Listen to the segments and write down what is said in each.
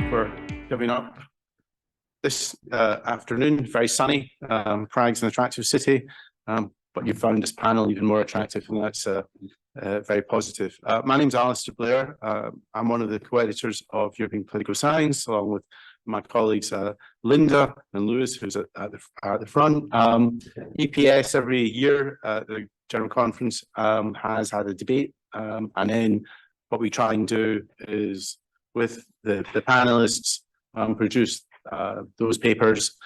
for giving up this afternoon. Very sunny. Prague's an attractive city, but you found this panel even more attractive, and that's very positive. My name's Alasdair Blair. I'm one of the co-editors of European Political Science, along with my colleagues Linda and Lewis, who's at the front. EPS every year, the General Conference has had a debate, and then what we try and do is, with the panelists, produce those papers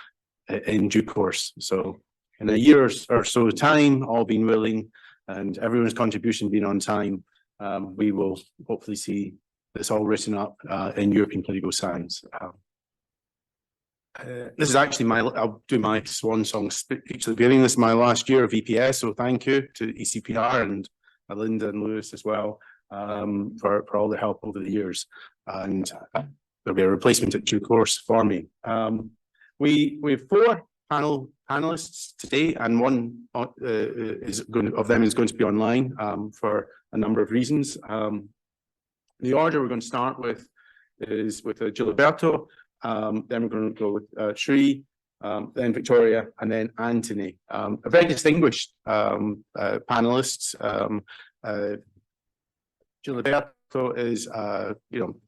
in due course. So in a year or so time, all being willing, and everyone's contribution being on time, we will hopefully see this all written up in European Political Science. This is actually I'll do my swan song speech at the beginning. This is my last year of EPS, so thank you to ECPR and Linda and Lewis as well for all their help over the years. And there'll be a replacement at due course for me. We have four panelists today, and one of them is going to be online for a number of reasons. The order we're going to start with is with Giliberto, then we're going to go with Cherie, then Victoria, and then Anthony. A very distinguished panelists. Giliberto is a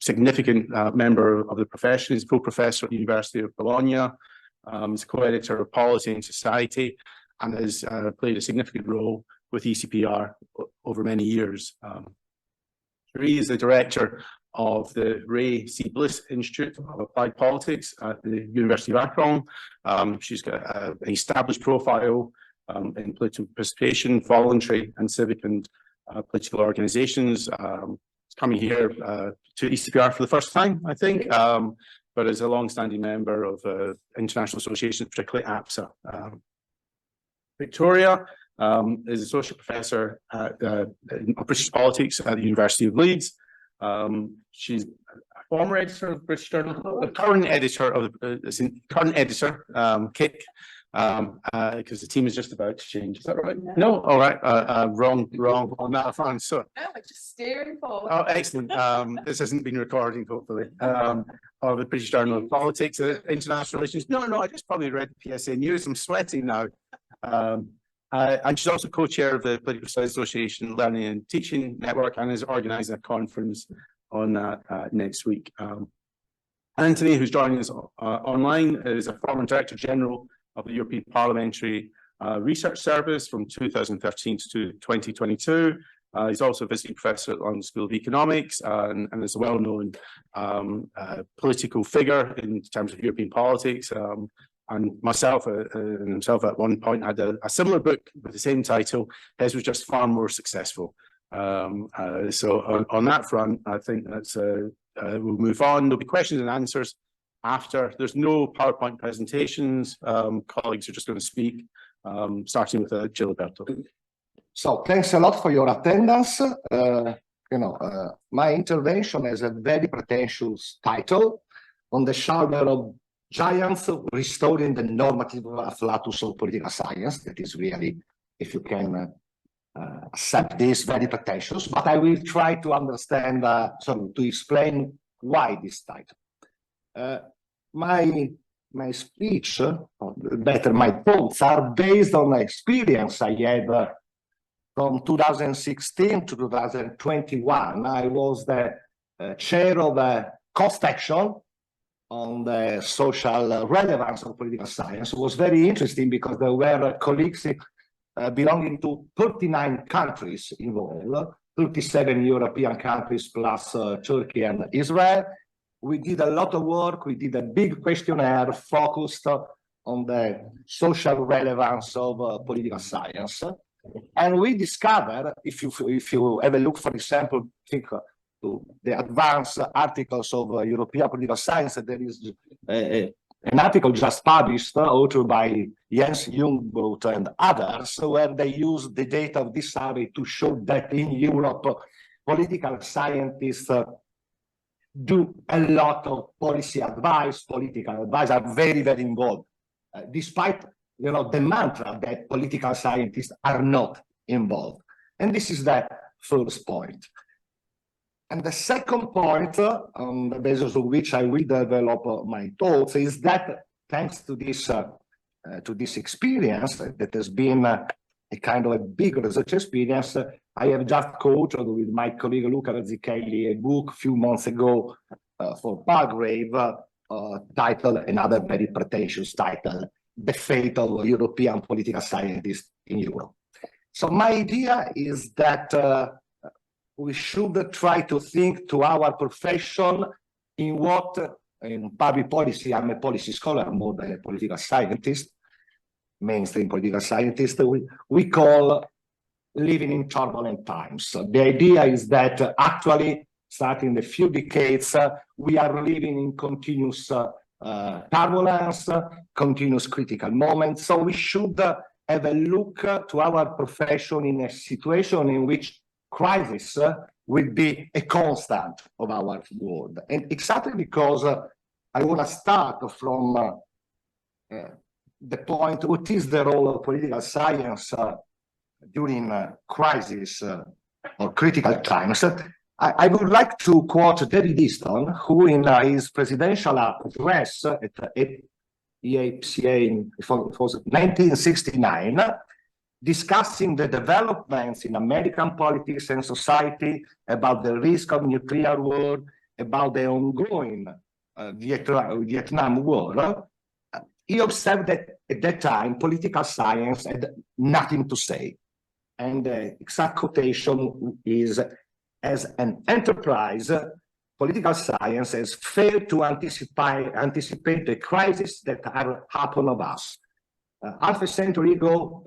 significant member of the profession. He's a full professor at the University of Bologna. He's a co-editor of Policy and Society, and has played a significant role with ECPR over many years. Cherie is the director of the Ray C. Bliss Institute of Applied Politics at the University of Akron. She's got an established profile in political participation, voluntary and civic and political organizations. Coming here to ECPR for the first time, I think, but is a long-standing member of international associations, particularly APSA. Victoria is associate professor at British politics at the University of Leeds. She's a former editor of British Journal, the current editor of KIC, because the team is just about to change. Is that right? No? All right. Wrong on that front. So, no, we're just steering forward. Oh, excellent. This hasn't been recording, hopefully. Of the British Journal of Politics, International Relations. No, I just probably read the PSA News. I'm sweating now. And she's also co-chair of the Political Studies Association Learning and Teaching Network, and is organising a conference on that next week. Anthony, who's joining us online, is a former Director General of the European Parliamentary Research Service from 2013 to 2022. He's also a visiting professor at the London School of Economics, and is a well-known political figure in terms of European politics. And myself and himself at one point had a similar book with the same title. His was just far more successful. So on that front, I think that's we'll move on. There'll be questions and answers after. There's no PowerPoint presentations. Colleagues are just going to speak, starting with Giliberto. So thanks a lot for your attendance. My intervention has a very pretentious title: on the shoulder of giants, restoring the normative afflatus of political science. That is really, if you can accept this, very pretentious. But I will try to understand, to explain why this title. My speech, or better, my thoughts are based on the experience I had from 2016 to 2021. I was the chair of a cost action on the social relevance of political science. It was very interesting because there were colleagues belonging to 39 countries involved, 37 European countries plus Turkey and Israel. We did a lot of work. We did a big questionnaire focused on the social relevance of political science. And we discovered, if you have a look, for example, think to the advanced articles of European political science, there is an article just published, authored by Jens Jungbrot and others, where they use the data of this survey to show that in Europe, political scientists do a lot of policy advice. Political advice are very, very involved, despite the mantra that political scientists are not involved. And this is the first point. And the second point, on the basis of which I will develop my thoughts, is that thanks to this experience that has been a kind of a big research experience, I have just co-authored with my colleague Luca Razzichelli a book a few months ago for Palgrave, titled, another very pretentious title, The Fate of European Political Scientists in Europe. So my idea is that we should try to think to our profession in what, in public policy, I'm a policy scholar more than a political scientist, mainstream political scientist, we call living in turbulent times. So the idea is that actually, starting a few decades, we are living in continuous turbulence, continuous critical moments. So we should have a look to our profession in a situation in which crisis will be a constant of our world. And exactly because I want to start from the point, what is the role of political science during crisis or critical times? I would like to quote David Easton, who in his presidential address at ECPR in 1969, discussing the developments in American politics and society, about the risk of nuclear war, about the ongoing Vietnam War, he observed that at that time, political science had nothing to say. And the exact quotation is, as an enterprise, political science has failed to anticipate the crises that are happening of us. Half a century ago,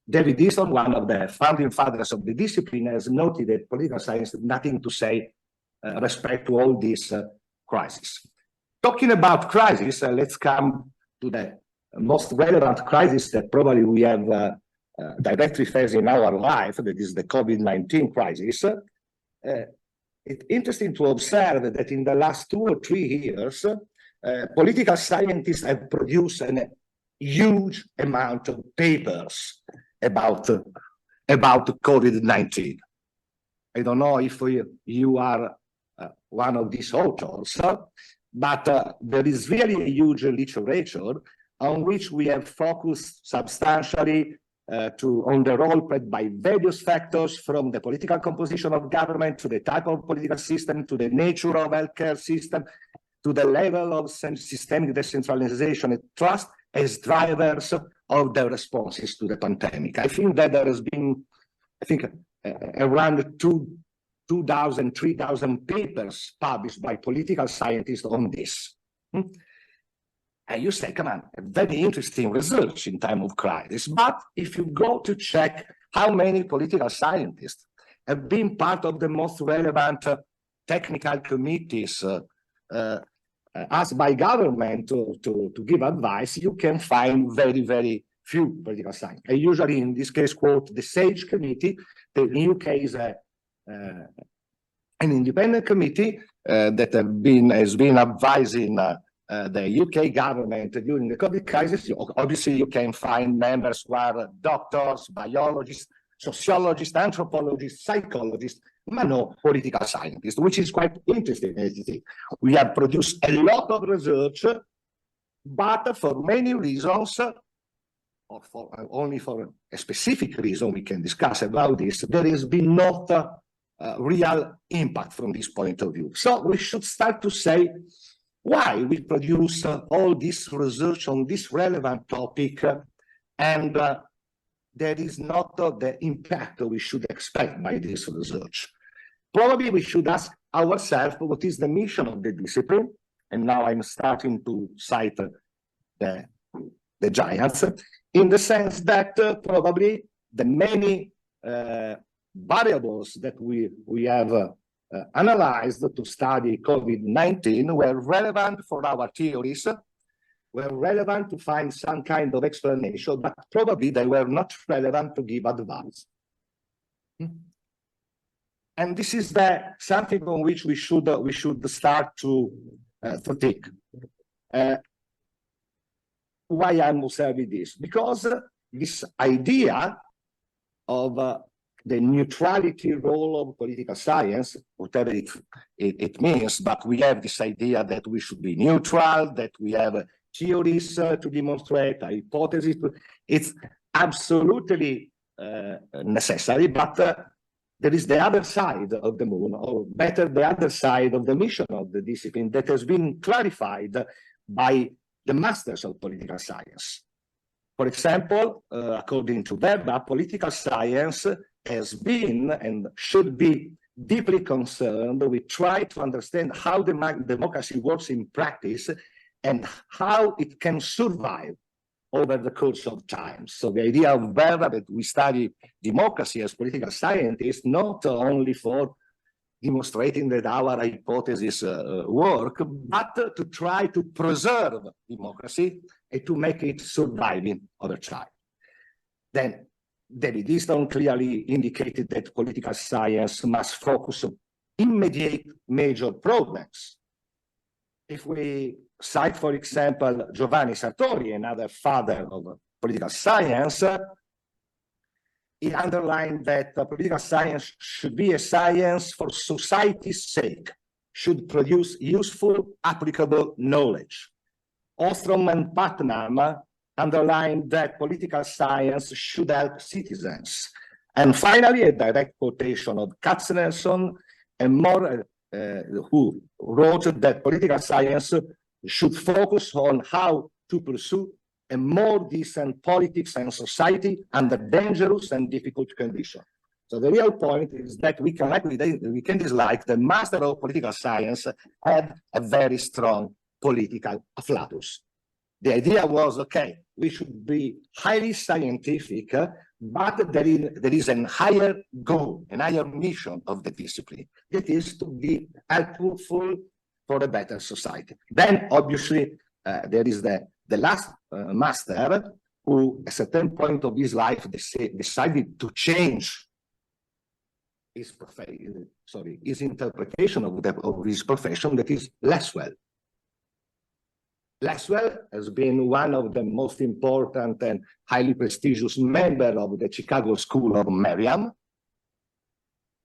David Easton, one of the founding fathers of the discipline, has noted that political science has nothing to say respect to all these crises. Talking about crisis, let's come to the most relevant crisis that probably we have directly faced in our life, that is the COVID-19 crisis. It's interesting to observe that in the last 2 or 3 years, political scientists have produced a huge amount of papers about COVID-19. I don't know if you are one of these authors, but there is really a huge literature on which we have focused substantially on the role played by various factors, from the political composition of government to the type of political system, to the nature of healthcare system, to the level of systemic decentralization and trust as drivers of the responses to the pandemic. I think that there has been, around 2,000, 3,000 papers published by political scientists on this. And you say, come on, a very interesting research in time of crisis. But if you go to check how many political scientists have been part of the most relevant technical committees asked by government to give advice, you can find very, very few political scientists. I usually, in this case, quote the SAGE committee. The UK is an independent committee that has been advising the UK government during the COVID crisis. Obviously, you can find members who are doctors, biologists, sociologists, anthropologists, psychologists, but no political scientists, which is quite interesting. We have produced a lot of research, but for many reasons, or only for a specific reason we can discuss about this, there has been not real impact from this point of view. So we should start to say, why we produce all this research on this relevant topic, and there is not the impact we should expect by this research. Probably we should ask ourselves, what is the mission of the discipline? And now I'm starting to cite the giants, in the sense that probably the many variables that we have analyzed to study COVID-19 were relevant for our theories, were relevant to find some kind of explanation, but probably they were not relevant to give advice. And this is something on which we should start to think. Why I'm observing this? Because this idea of the neutrality role of political science, whatever it means, but we have this idea that we should be neutral, that we have theories to demonstrate, hypotheses. It's absolutely necessary, but there is the other side of the moon, or better, the other side of the mission of the discipline that has been clarified by the masters of political science. For example, according to Weber, political science has been and should be deeply concerned with trying to understand how democracy works in practice and how it can survive over the course of time. So the idea of Weber that we study democracy as political scientists, not only for demonstrating that our hypotheses work, but to try to preserve democracy and to make it surviving over time. Then David Easton clearly indicated that political science must focus on immediate major problems. If we cite, for example, Giovanni Sartori, another father of political science, he underlined that political science should be a science for society's sake, should produce useful, applicable knowledge. Ostrom and Putnam underlined that political science should help citizens. And finally, a direct quotation of Katznelson and Moore, who wrote that political science should focus on how to pursue a more decent politics and society under dangerous and difficult conditions. So the real point is that we can dislike the master of political science had a very strong political afflatus. The idea was, okay, we should be highly scientific, but there is a higher goal, a higher mission of the discipline. That is to be helpful for a better society. Then, obviously, there is the last master who, at a certain point of his life, decided to change his interpretation of his profession, that is Lasswell. Lasswell has been one of the most important and highly prestigious members of the Chicago School of Merriam.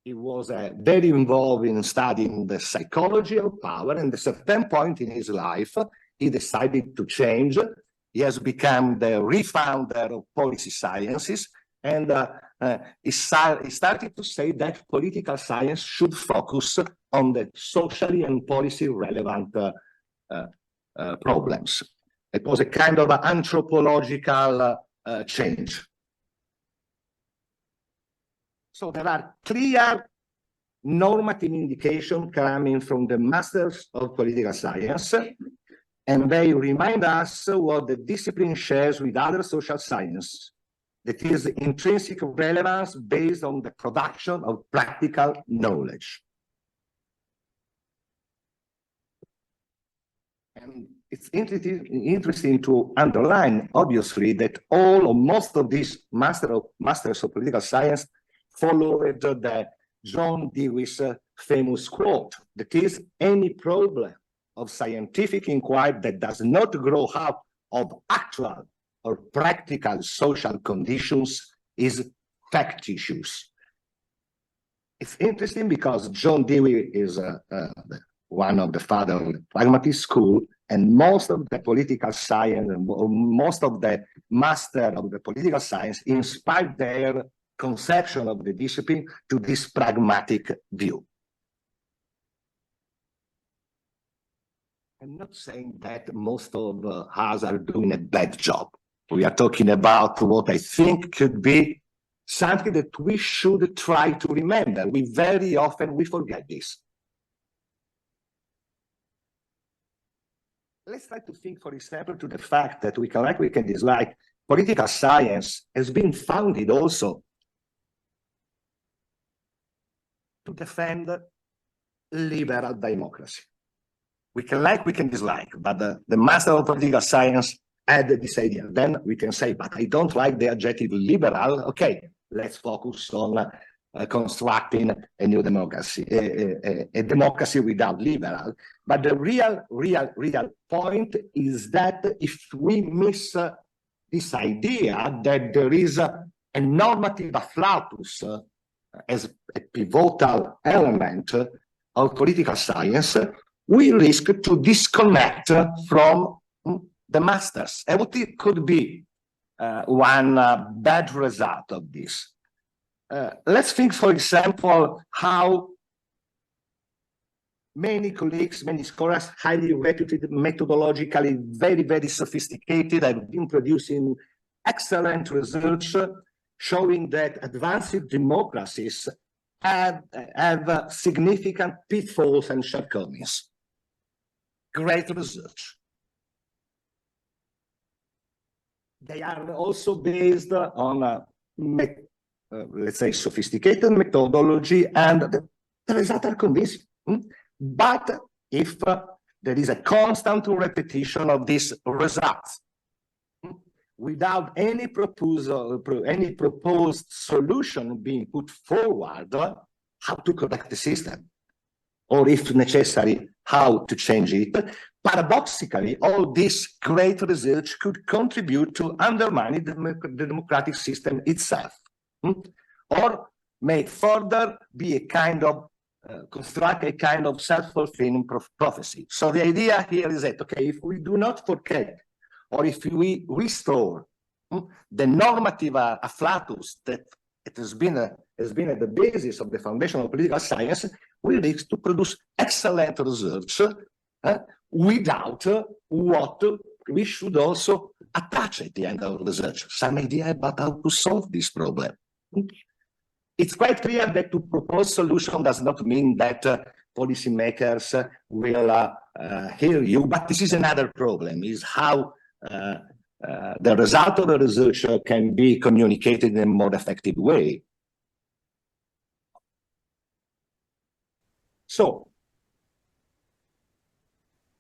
He was very involved in studying the psychology of power, and at a certain point in his life, he decided to change. He has become the refounder of policy sciences, and he started to say that political science should focus on the socially and policy relevant problems. It was a kind of anthropological change. So there are clear normative indications coming from the masters of political science, and they remind us what the discipline shares with other social sciences. That is intrinsic relevance based on the production of practical knowledge. And it's interesting to underline, obviously, that all or most of these masters of political science followed the John Dewey's famous quote, that is, any problem of scientific inquiry that does not grow out of actual or practical social conditions is factitious. It's interesting because John Dewey is one of the fathers of the pragmatist school, and most of the political science, most of the master of the political science inspired their conception of the discipline to this pragmatic view. I'm not saying that most of us are doing a bad job. We are talking about what I think could be something that we should try to remember. We very often forget this. Let's try to think, for example, to the fact that we can dislike political science has been founded also to defend liberal democracy. We can dislike, but the master of political science had this idea. Then we can say, but I don't like the adjective liberal. Okay, let's focus on constructing a new democracy, a democracy without liberal. But the real point is that if we miss this idea that there is a normative afflatus as a pivotal element of political science, we risk to disconnect from the masters. And what it could be one bad result of this? Let's think, for example, how many colleagues, many scholars, highly reputed, methodologically very, very sophisticated, have been producing excellent research showing that advanced democracies have significant pitfalls and shortcomings. Great research. They are also based on, let's say, sophisticated methodology, and the results are convincing. But if there is a constant repetition of these results, without any proposal, any proposed solution being put forward, how to correct the system, or if necessary, how to change it, paradoxically, all this great research could contribute to undermining the democratic system itself, or may further be a kind of construct a kind of self-fulfilling prophecy. So the idea here is that, okay, if we do not forget, or if we restore the normative afflatus that it has been at the basis of the foundation of political science, we risk to produce excellent research without what we should also attach at the end of research, some idea about how to solve this problem. It's quite clear that to propose solution does not mean that policymakers will hear you, but this is another problem, is how the result of the research can be communicated in a more effective way. So,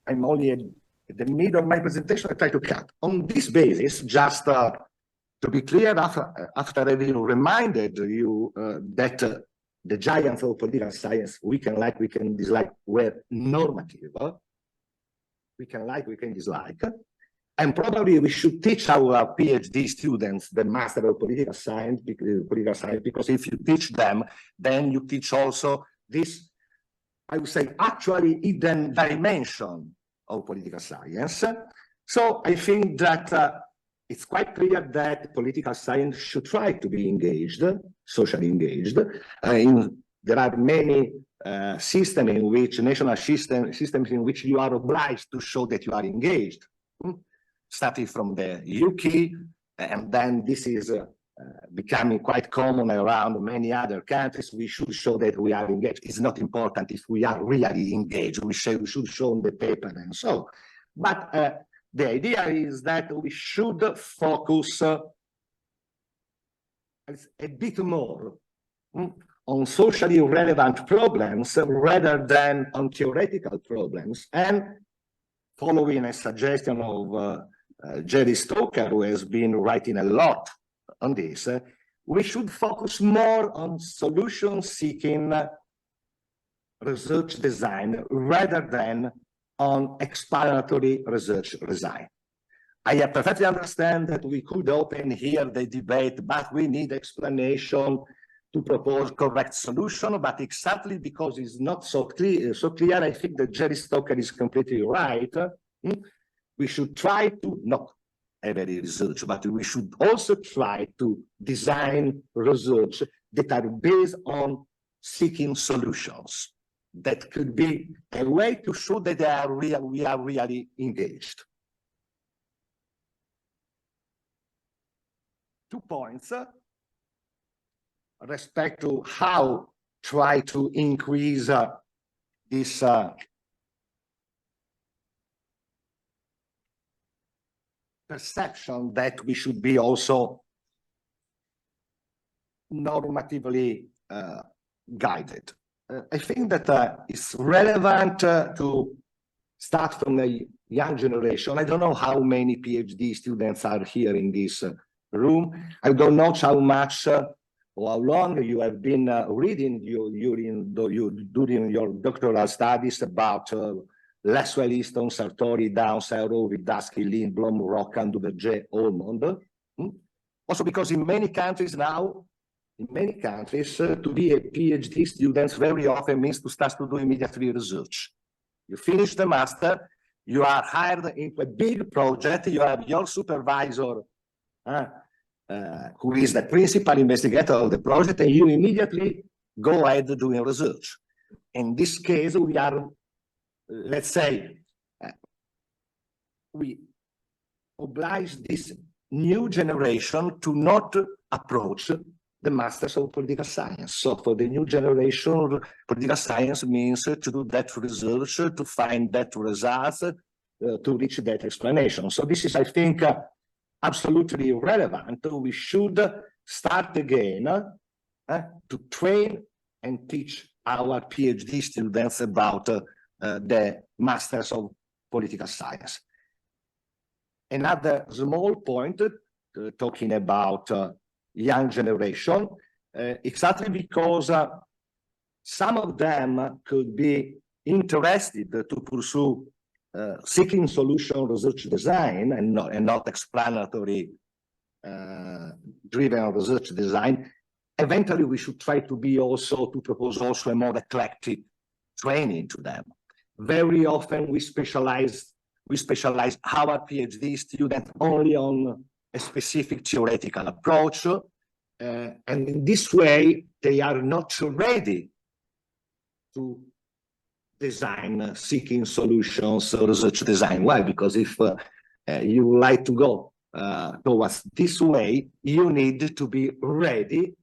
I'm only at the middle of my presentation. I try to cut. On this basis, just to be clear, after having reminded you that the giants of political science, we can like, we can dislike, were normative. We can like, we can dislike. And probably we should teach our PhD students the master of political science, because if you teach them, then you teach also this, I would say, actually hidden dimension of political science. So I think that it's quite clear that political science should try to be engaged, socially engaged. There are many systems in which, national systems in which you are obliged to show that you are engaged. Starting from the UK, and then this is becoming quite common around many other countries. We should show that we are engaged. It's not important if we are really engaged. We should show on the paper and so. But the idea is that we should focus a bit more on socially relevant problems rather than on theoretical problems. And following a suggestion of Jerry Stoker, who has been writing a lot on this, we should focus more on solution-seeking research design rather than on explanatory research design. I perfectly understand that we could open here the debate, but we need explanation to propose correct solution, but exactly because it's not so clear, I think that Jerry Stoker is completely right. We should try to not have any research, but we should also try to design research that are based on seeking solutions. That could be a way to show that we are really engaged. 2 points respect to how try to increase this perception that we should be also normatively guided. I think that it's relevant to start from a young generation. I don't know how many PhD students are here in this room. I don't know how much or how long you have been reading during your doctoral studies about Lasswell, Easton, Sartori, Downs, Rowe, Dusky, Lindblom, Rockham, Duverger, Ormond. Also because in many countries now, in many countries, to be a PhD student very often means to start to do immediately research. You finish the master, you are hired into a big project, you have your supervisor, who is the principal investigator of the project, and you immediately go ahead doing research. In this case, we are, let's say, we oblige this new generation to not approach the masters of political science. So for the new generation, political science means to do that research, to find that results, to reach that explanation. So this is, I think, absolutely relevant. We should start again to train and teach our PhD students about the masters of political science. Another small point, talking about young generation, exactly because some of them could be interested to pursue seeking solution research design and not explanatory driven research design. Eventually, we should try to propose also a more eclectic training to them. Very often we specialize our PhD students only on a specific theoretical approach, and in this way they are not ready to design seeking solutions research design. Why? Because if you like to go towards this way, you need to be ready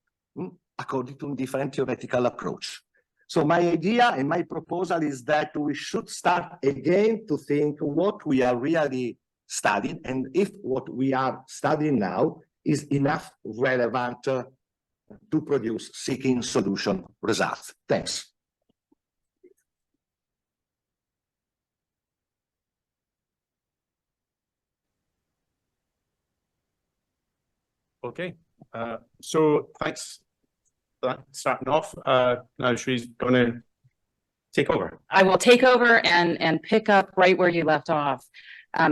according to a different theoretical approach. So my idea and my proposal is that we should start again to think what we are really studying, and if what we are studying now is enough relevant to produce seeking solution results. Thanks. Okay, so thanks for that starting off. Now Cherie's going to take over. I will take over and pick up right where you left off.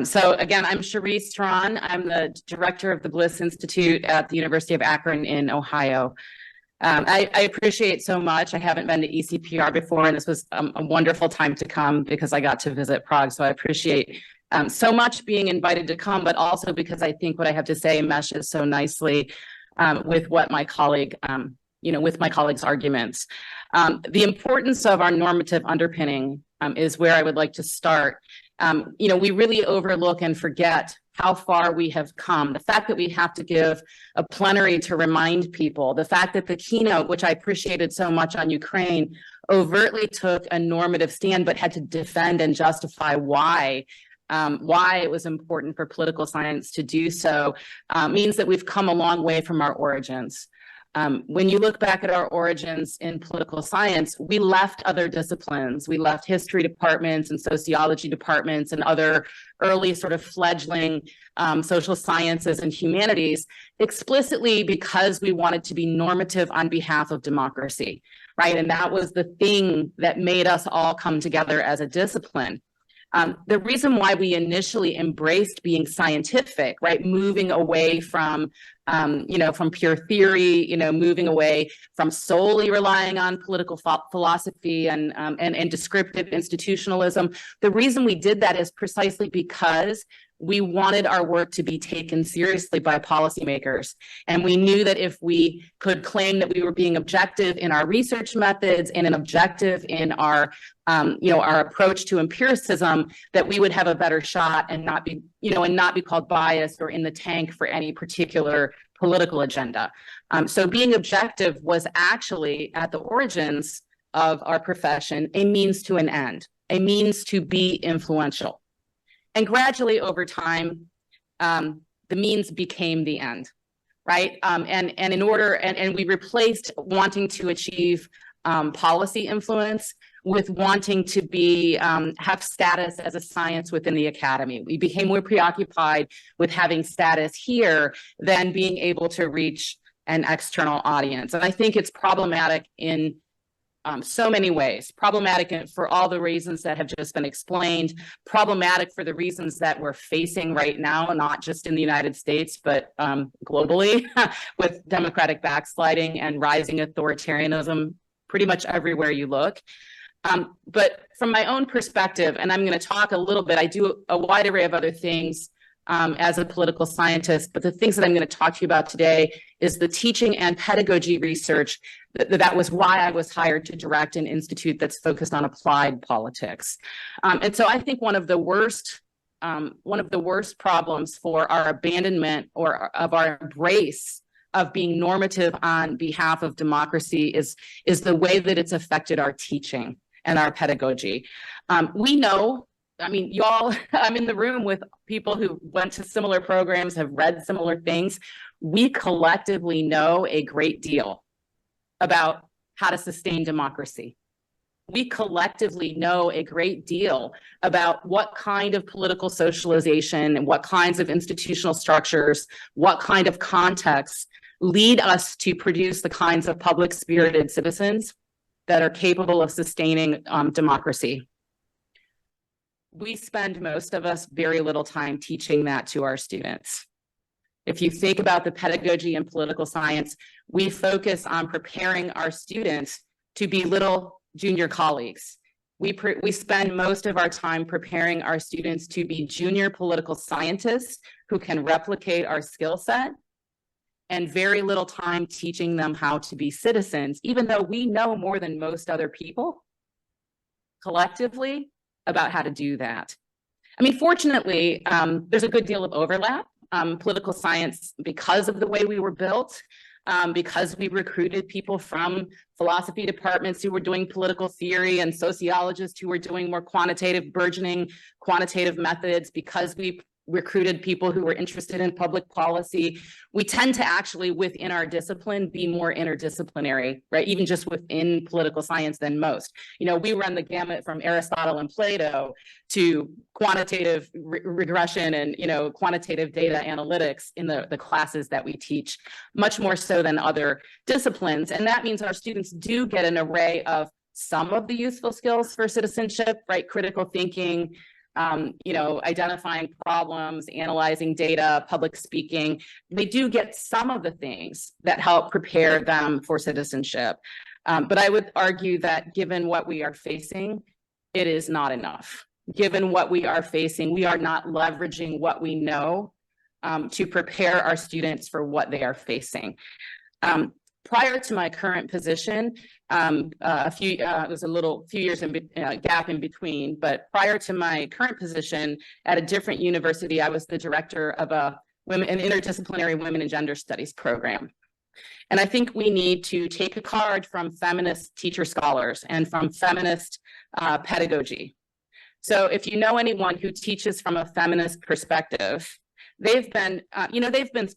So again, I'm Cherie Strachan. I'm the director of the Bliss Institute at the University of Akron in Ohio. I appreciate so much. I haven't been to ECPR before, and this was a wonderful time to come because I got to visit Prague. So I appreciate so much being invited to come, but also because I think what I have to say meshes so nicely with what my colleague, with my colleague's arguments. The importance of our normative underpinning is where I would like to start. We really overlook and forget how far we have come. The fact that we have to give a plenary to remind people, the fact that the keynote, which I appreciated so much on Ukraine, overtly took a normative stand, but had to defend and justify why it was important for political science to do so, means that we've come a long way from our origins. When you look back at our origins in political science, we left other disciplines. We left history departments and sociology departments and other early sort of fledgling social sciences and humanities explicitly because we wanted to be normative on behalf of democracy, right? And that was the thing that made us all come together as a discipline. The reason why we initially embraced being scientific, right, moving away from pure theory, moving away from solely relying on political philosophy and descriptive institutionalism. The reason we did that is precisely because we wanted our work to be taken seriously by policymakers. And we knew that if we could claim that we were being objective in our research methods and an objective in our approach to empiricism, that we would have a better shot and not be called biased or in the tank for any particular political agenda. So being objective was actually at the origins of our profession a means to an end, a means to be influential. And gradually over time, the means became the end, right? And we replaced wanting to achieve policy influence with wanting to be have status as a science within the academy. We became more preoccupied with having status here than being able to reach an external audience. And I think it's problematic in so many ways. Problematic for all the reasons that have just been explained, problematic for the reasons that we're facing right now, not just in the United States, but globally with democratic backsliding and rising authoritarianism pretty much everywhere you look. But from my own perspective, and I'm going to talk a little bit, I do a wide array of other things as a political scientist, but the things that I'm going to talk to you about today is the teaching and pedagogy research. That was why I was hired to direct an institute that's focused on applied politics. And so I think one of the worst problems for our abandonment or of our embrace of being normative on behalf of democracy is the way that it's affected our teaching and our pedagogy. We know, I mean, y'all, I'm in the room with people who went to similar programs, have read similar things. We collectively know a great deal about how to sustain democracy. We collectively know a great deal about what kind of political socialization and what kinds of institutional structures, what kind of contexts lead us to produce the kinds of public spirited citizens that are capable of sustaining democracy. We spend, most of us, very little time teaching that to our students. If you think about the pedagogy in political science, we focus on preparing our students to be little junior colleagues. We spend most of our time preparing our students to be junior political scientists who can replicate our skill set, and very little time teaching them how to be citizens, even though we know more than most other people collectively about how to do that. I mean, fortunately, there's a good deal of overlap. Political science, because of the way we were built, because we recruited people from philosophy departments who were doing political theory and sociologists who were doing more quantitative, burgeoning quantitative methods, because we recruited people who were interested in public policy, we tend to actually within our discipline be more interdisciplinary, right? Even just within political science than most. You know, we run the gamut from Aristotle and Plato to quantitative regression and, you know, quantitative data analytics in the classes that we teach, much more so than other disciplines. And that means our students do get an array of some of the useful skills for citizenship, right? Critical thinking, you know, identifying problems, analyzing data, public speaking. They do get some of the things that help prepare them for citizenship. But I would argue that given what we are facing, it is not enough. Given what we are facing, we are not leveraging what we know to prepare our students for what they are facing. Prior to my current position, it was a few years gap in between, but prior to my current position at a different university, I was the director of an interdisciplinary women and gender studies program. And I think we need to take a card from feminist teacher scholars and from feminist pedagogy. So if you know anyone who teaches from a feminist perspective, they've been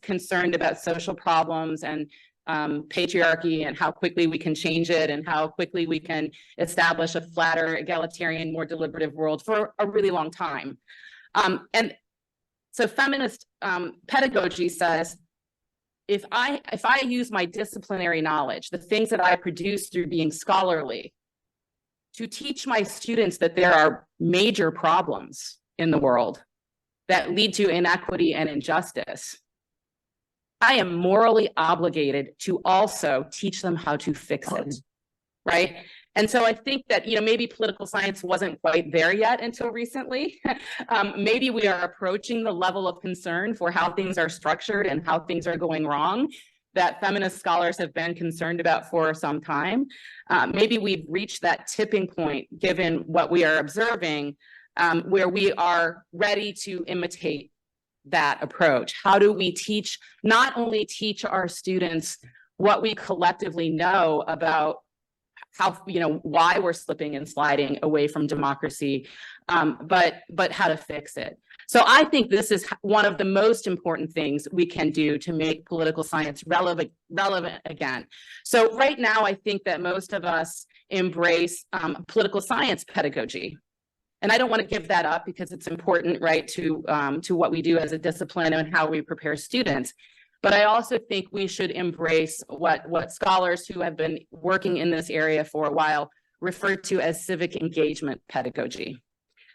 concerned about social problems and patriarchy and how quickly we can change it and how quickly we can establish a flatter, egalitarian, more deliberative world for a really long time. And so feminist pedagogy says, if I use my disciplinary knowledge, the things that I produce through being scholarly, to teach my students that there are major problems in the world that lead to inequity and injustice, I am morally obligated to also teach them how to fix it, right? And so I think that, you know, maybe political science wasn't quite there yet until recently. Maybe we are approaching the level of concern for how things are structured and how things are going wrong that feminist scholars have been concerned about for some time. Maybe we've reached that tipping point given what we are observing, where we are ready to imitate that approach. How do we not only teach our students what we collectively know about how, you know, why we're slipping and sliding away from democracy, but how to fix it. So I think this is one of the most important things we can do to make political science relevant again. So right now, I think that most of us embrace political science pedagogy. And I don't want to give that up because it's important, right, to what we do as a discipline and how we prepare students. But I also think we should embrace what scholars who have been working in this area for a while refer to as civic engagement pedagogy.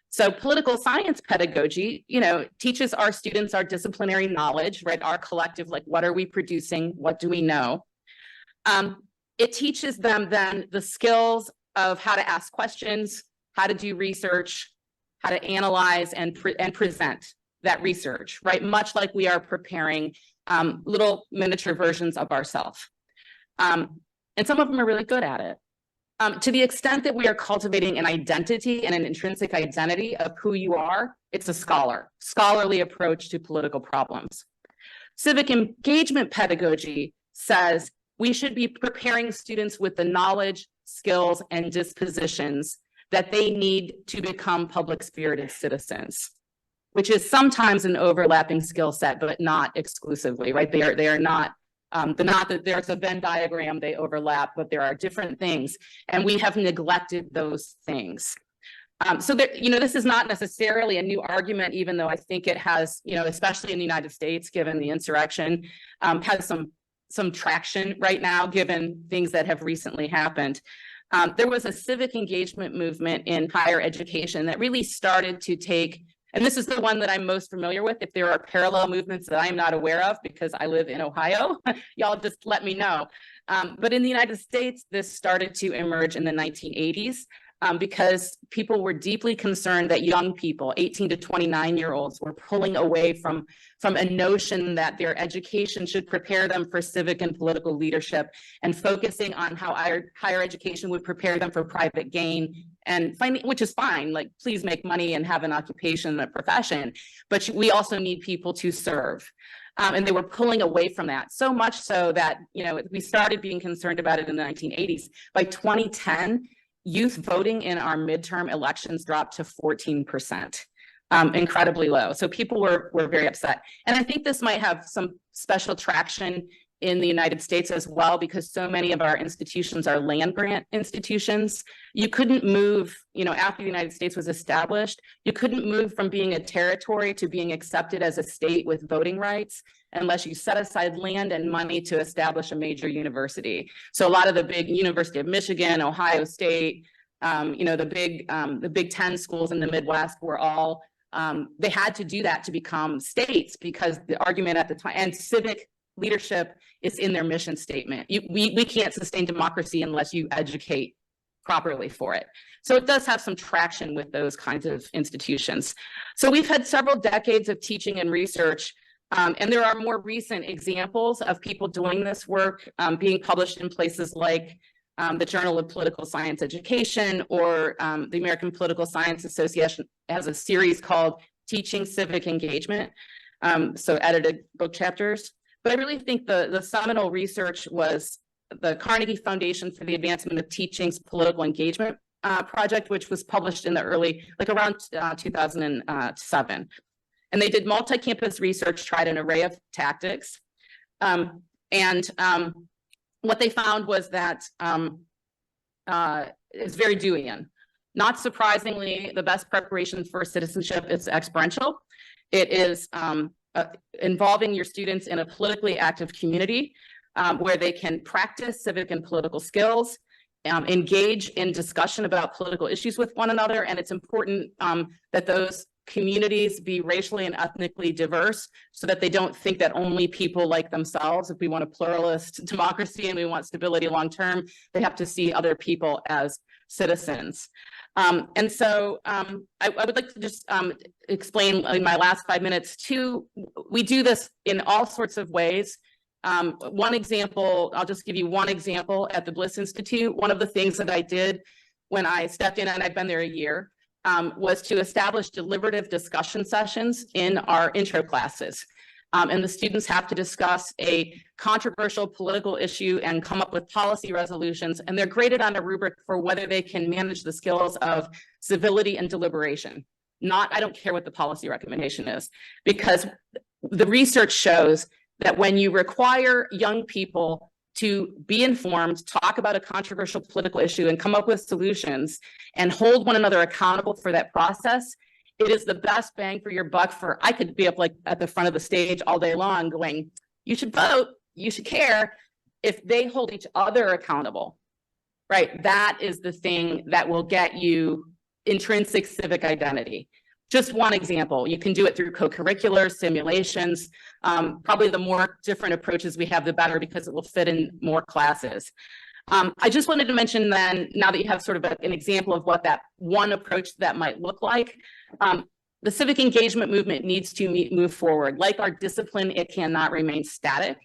So political science pedagogy, teaches our students our disciplinary knowledge, right? Our collective, like, what are we producing? What do we know? It teaches them then the skills of how to ask questions, how to do research, how to analyze and present that research, right? Much like we are preparing little miniature versions of ourselves. And some of them are really good at it. To the extent that we are cultivating an identity and an intrinsic identity of who you are, it's a scholarly approach to political problems. Civic engagement pedagogy says we should be preparing students with the knowledge, skills, and dispositions that they need to become public-spirited citizens, which is sometimes an overlapping skill set, but not exclusively, right? They are not, not that there's a Venn diagram, they overlap, but there are different things, and we have neglected those things. So there, this is not necessarily a new argument, even though I think it has, especially in the United States, given the insurrection, has some traction right now, given things that have recently happened. There was a civic engagement movement in higher education that really started to take, and this is the one that I'm most familiar with. If there are parallel movements that I'm not aware of because I live in Ohio, y'all just let me know. But in the United States, this started to emerge in the 1980s. Because people were deeply concerned that young people, 18 to 29-year-olds, were pulling away from a notion that their education should prepare them for civic and political leadership, and focusing on how higher education would prepare them for private gain, and which is fine, like, please make money and have an occupation, a profession, but we also need people to serve. And they were pulling away from that, so much so that, we started being concerned about it in the 1980s. By 2010, youth voting in our midterm elections dropped to 14%, incredibly low. So people were very upset. And I think this might have some special traction in the United States as well, because so many of our institutions are land grant institutions. You couldn't move, after the United States was established, you couldn't move from being a territory to being accepted as a state with voting rights unless you set aside land and money to establish a major university. So a lot of the big University of Michigan, Ohio State, the Big Ten schools in the Midwest were all, they had to do that to become states, because the argument at the time, and civic leadership is in their mission statement. We can't sustain democracy unless you educate properly for it. So it does have some traction with those kinds of institutions. So we've had several decades of teaching and research, and there are more recent examples of people doing this work being published in places like the Journal of Political Science Education, or the American Political Science Association has a series called Teaching Civic Engagement, so edited book chapters. But I really think the seminal research was the Carnegie Foundation for the Advancement of Teaching's Political Engagement project, which was published in the early, around 2007. And they did multi-campus research, tried an array of tactics. What they found was that it's very Deweyan. Not surprisingly, the best preparation for citizenship is experiential. It is involving your students in a politically active community where they can practice civic and political skills, engage in discussion about political issues with one another. And it's important that those communities be racially and ethnically diverse, so that they don't think that only people like themselves, if we want a pluralist democracy and we want stability long-term, they have to see other people as citizens. I would like to just explain in my last 5 minutes too. We do this in all sorts of ways. One example, I'll just give you one example at the Bliss Institute. One of the things that I did when I stepped in, and I've been there a year, was to establish deliberative discussion sessions in our intro classes. And the students have to discuss a controversial political issue and come up with policy resolutions, and they're graded on a rubric for whether they can manage the skills of civility and deliberation. I don't care what the policy recommendation is, because the research shows that when you require young people to be informed, talk about a controversial political issue, and come up with solutions, and hold one another accountable for that process, it is the best bang for your buck. I could be up at the front of the stage all day long going, you should vote, you should care if they hold each other accountable, right? That is the thing that will get you intrinsic civic identity. Just one example, you can do it through co-curricular simulations. Probably the more different approaches we have, the better, because it will fit in more classes. I just wanted to mention then, now that you have sort of an example of what that one approach that might look like, the civic engagement movement needs to move forward. Like our discipline, it cannot remain static.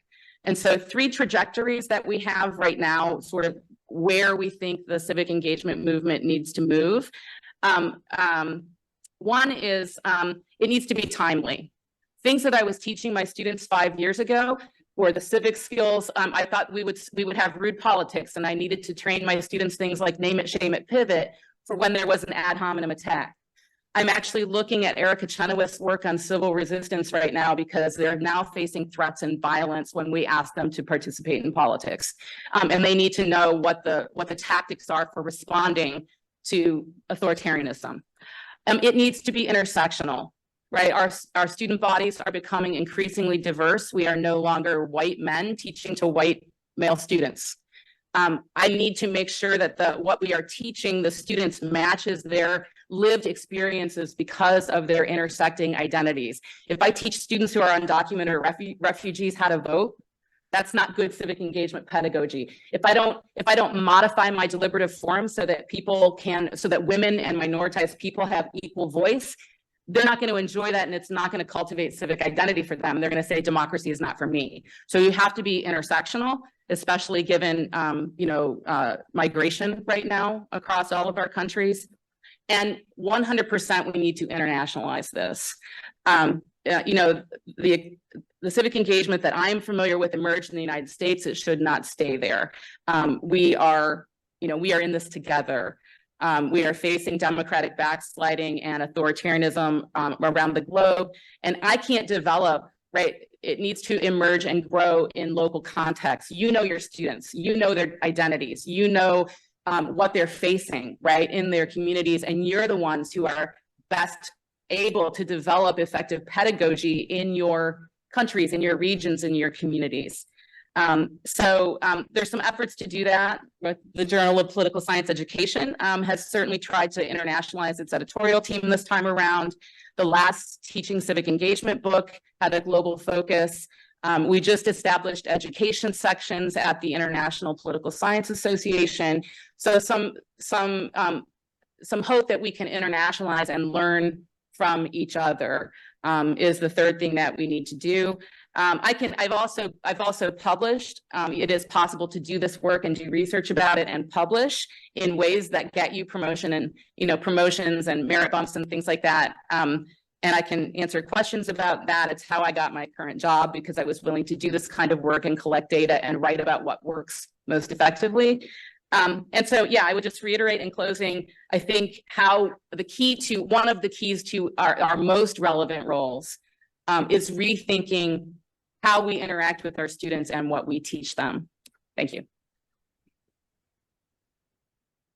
And so 3 trajectories that we have right now, sort of where we think the civic engagement movement needs to move. One is it needs to be timely. Things that I was teaching my students 5 years ago were the civic skills. I thought we would have rude politics, and I needed to train my students things like name it, shame it, pivot for when there was an ad hominem attack. I'm actually looking at Erica Chenoweth's work on civil resistance right now, because they're now facing threats and violence when we ask them to participate in politics. And they need to know what the tactics are for responding to authoritarianism. It needs to be intersectional, right? Our student bodies are becoming increasingly diverse. We are no longer white men teaching to white male students. I need to make sure that what we are teaching the students matches their lived experiences because of their intersecting identities. If I teach students who are undocumented or refugees how to vote, that's not good civic engagement pedagogy. If I don't modify my deliberative form so that women and minoritized people have equal voice, they're not going to enjoy that, and it's not going to cultivate civic identity for them. They're going to say democracy is not for me. So you have to be intersectional, especially given migration right now across all of our countries. And 100% we need to internationalize this. The civic engagement that I'm familiar with emerged in the United States. It should not stay there. We are in this together. We are facing democratic backsliding and authoritarianism around the globe. And I can't develop, right? It needs to emerge and grow in local contexts. You know your students, you know their identities, you know what they're facing, right, in their communities. And you're the ones who are best able to develop effective pedagogy in your countries, in your regions, in your communities. There's some efforts to do that. The Journal of Political Science Education has certainly tried to internationalize its editorial team this time around. The last Teaching Civic Engagement book had a global focus. We just established education sections at the International Political Science Association. So some hope that we can internationalize and learn from each other is the third thing that we need to do. I've also published. It is possible to do this work and do research about it and publish in ways that get you promotion and promotions and merit bumps and things like that. And I can answer questions about that. It's how I got my current job, because I was willing to do this kind of work and collect data and write about what works most effectively. And so, yeah, I would just reiterate in closing, I think how one of the keys to our most relevant roles is rethinking how we interact with our students and what we teach them. Thank you.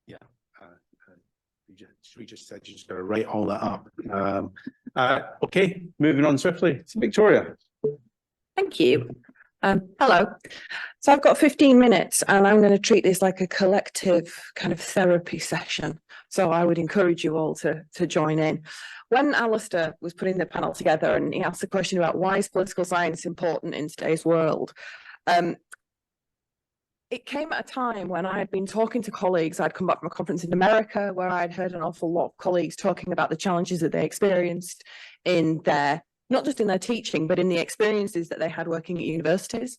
Yeah, we just said you just got to write all that up. Okay, moving on swiftly to Victoria. Thank you. Hello. So I've got 15 minutes and I'm going to treat this like a collective kind of therapy session. So I would encourage you all to join in. When Alasdair was putting the panel together and he asked the question about why is political science important in today's world, it came at a time when I had been talking to colleagues. I'd come back from a conference in America where I'd heard an awful lot of colleagues talking about the challenges that they experienced in their, not just in their teaching, but in the experiences that they had working at universities.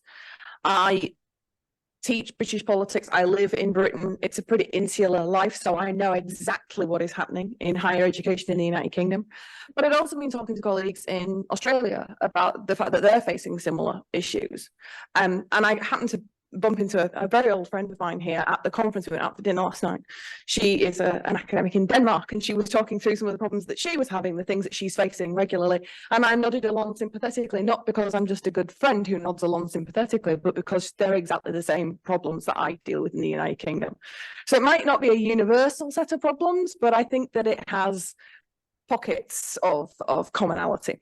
I teach British politics. I live in Britain. It's a pretty insular life, so I know exactly what is happening in higher education in the United Kingdom. But I'd also been talking to colleagues in Australia about the fact that they're facing similar issues. And I happened to bump into a very old friend of mine here at the conference. We went out for dinner last night. She is an academic in Denmark, and she was talking through some of the problems that she was having, the things that she's facing regularly. And I nodded along sympathetically, not because I'm just a good friend who nods along sympathetically, but because they're exactly the same problems that I deal with in the United Kingdom. So it might not be a universal set of problems, but I think that it has pockets of commonality.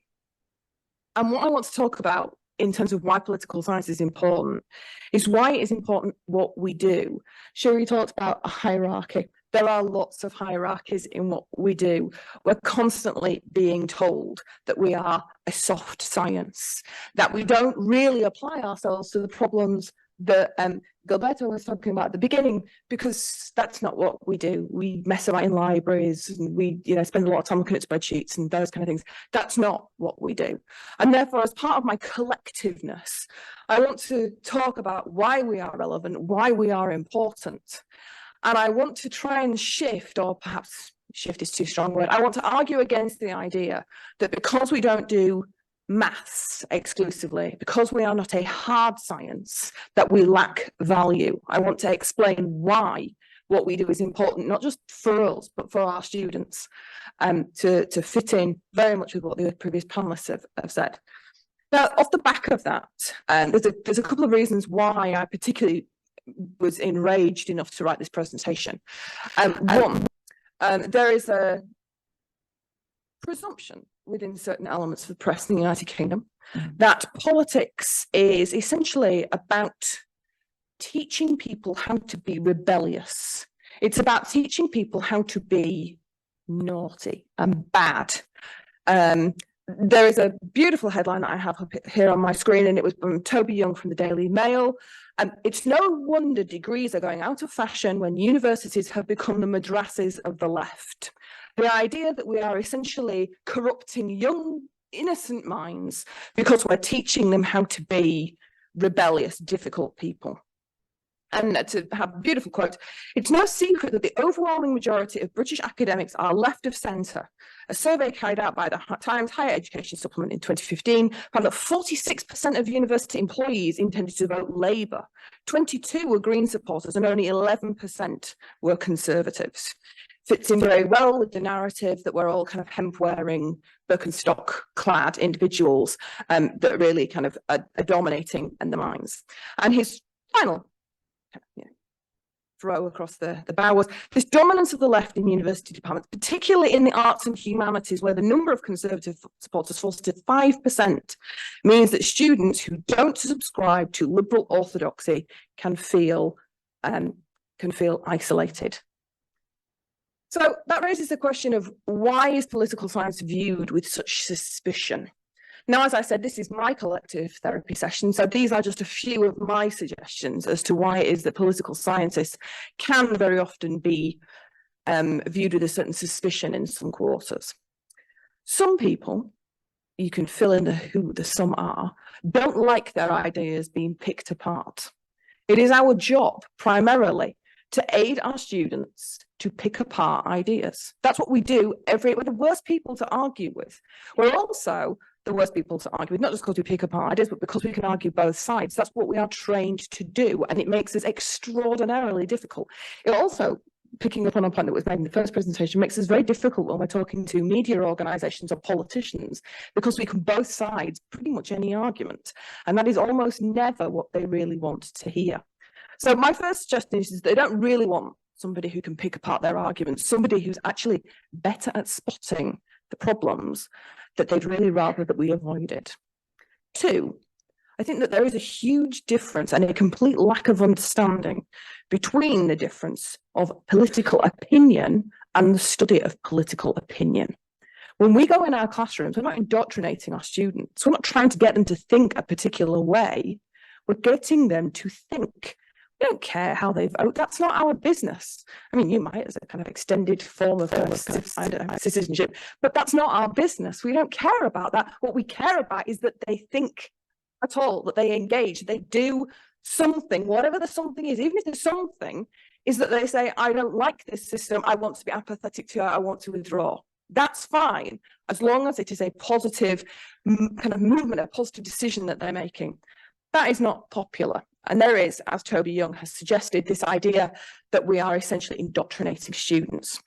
And what I want to talk about in terms of why political science is important is why it is important what we do. Cherie talked about a hierarchy. There are lots of hierarchies in what we do. We're constantly being told that we are a soft science, that we don't really apply ourselves to the problems that Giliberto was talking about at the beginning, because that's not what we do. We mess around in libraries and we, spend a lot of time looking at spreadsheets and those kind of things. That's not what we do. And therefore, as part of my collectiveness, I want to talk about why we are relevant, why we are important. And I want to try and shift, or perhaps shift is too strong a word, I want to argue against the idea that because we don't do maths exclusively, because we are not a hard science, that we lack value. I want to explain why what we do is important, not just for us, but for our students, to fit in very much with what the previous panelists have said. Now, off the back of that, there's a couple of reasons why I particularly was enraged enough to write this presentation. One, there is a presumption within certain elements of the press in the United Kingdom that politics is essentially about teaching people how to be rebellious. It's about teaching people how to be naughty and bad. There is a beautiful headline that I have up here on my screen, and it was from Toby Young from the Daily Mail. It's no wonder degrees are going out of fashion when universities have become the madrasas of the left. The idea that we are essentially corrupting young, innocent minds because we're teaching them how to be rebellious, difficult people. And to have a beautiful quote, it's no secret that the overwhelming majority of British academics are left of centre. A survey carried out by the Times Higher Education Supplement in 2015 found that 46% of university employees intended to vote Labour, 22% were Green supporters, and only 11% were Conservatives. Fits in very well with the narrative that we're all kind of hemp-wearing, Birkenstock-clad individuals that really kind of are dominating in the minds. And his final throw across the bow was this dominance of the left in university departments, particularly in the arts and humanities, where the number of Conservative supporters falls to 5%, means that students who don't subscribe to liberal orthodoxy can feel isolated. So that raises the question of why is political science viewed with such suspicion? Now, as I said, this is my collective therapy session, so these are just a few of my suggestions as to why it is that political scientists can very often be viewed with a certain suspicion in some quarters. Some people, you can fill in the who the some are, don't like their ideas being picked apart. It is our job, primarily, to aid our students to pick apart ideas. That's what we do. We're the worst people to argue with. We're also the worst people to argue with, not just because we pick apart ideas, but because we can argue both sides. That's what we are trained to do, and it makes us extraordinarily difficult. It also, picking up on a point that was made in the first presentation, makes us very difficult when we're talking to media organisations or politicians, because we can both sides pretty much any argument, and that is almost never what they really want to hear. So my first suggestion is they don't really want somebody who can pick apart their arguments, somebody who's actually better at spotting the problems that they'd really rather that we avoided. Two, I think that there is a huge difference and a complete lack of understanding between the difference of political opinion and the study of political opinion. When we go in our classrooms, we're not indoctrinating our students. We're not trying to get them to think a particular way. We're getting them to think. We don't care how they vote. That's not our business. I mean, you might as a kind of extended form of citizenship, but that's not our business. We don't care about that. What we care about is that they think at all, that they engage, they do something, whatever the something is, even if the something is that they say, I don't like this system, I want to be apathetic to it, I want to withdraw. That's fine, as long as it is a positive kind of movement, a positive decision that they're making. That is not popular. And there is, as Toby Young has suggested, this idea that we are essentially indoctrinating students.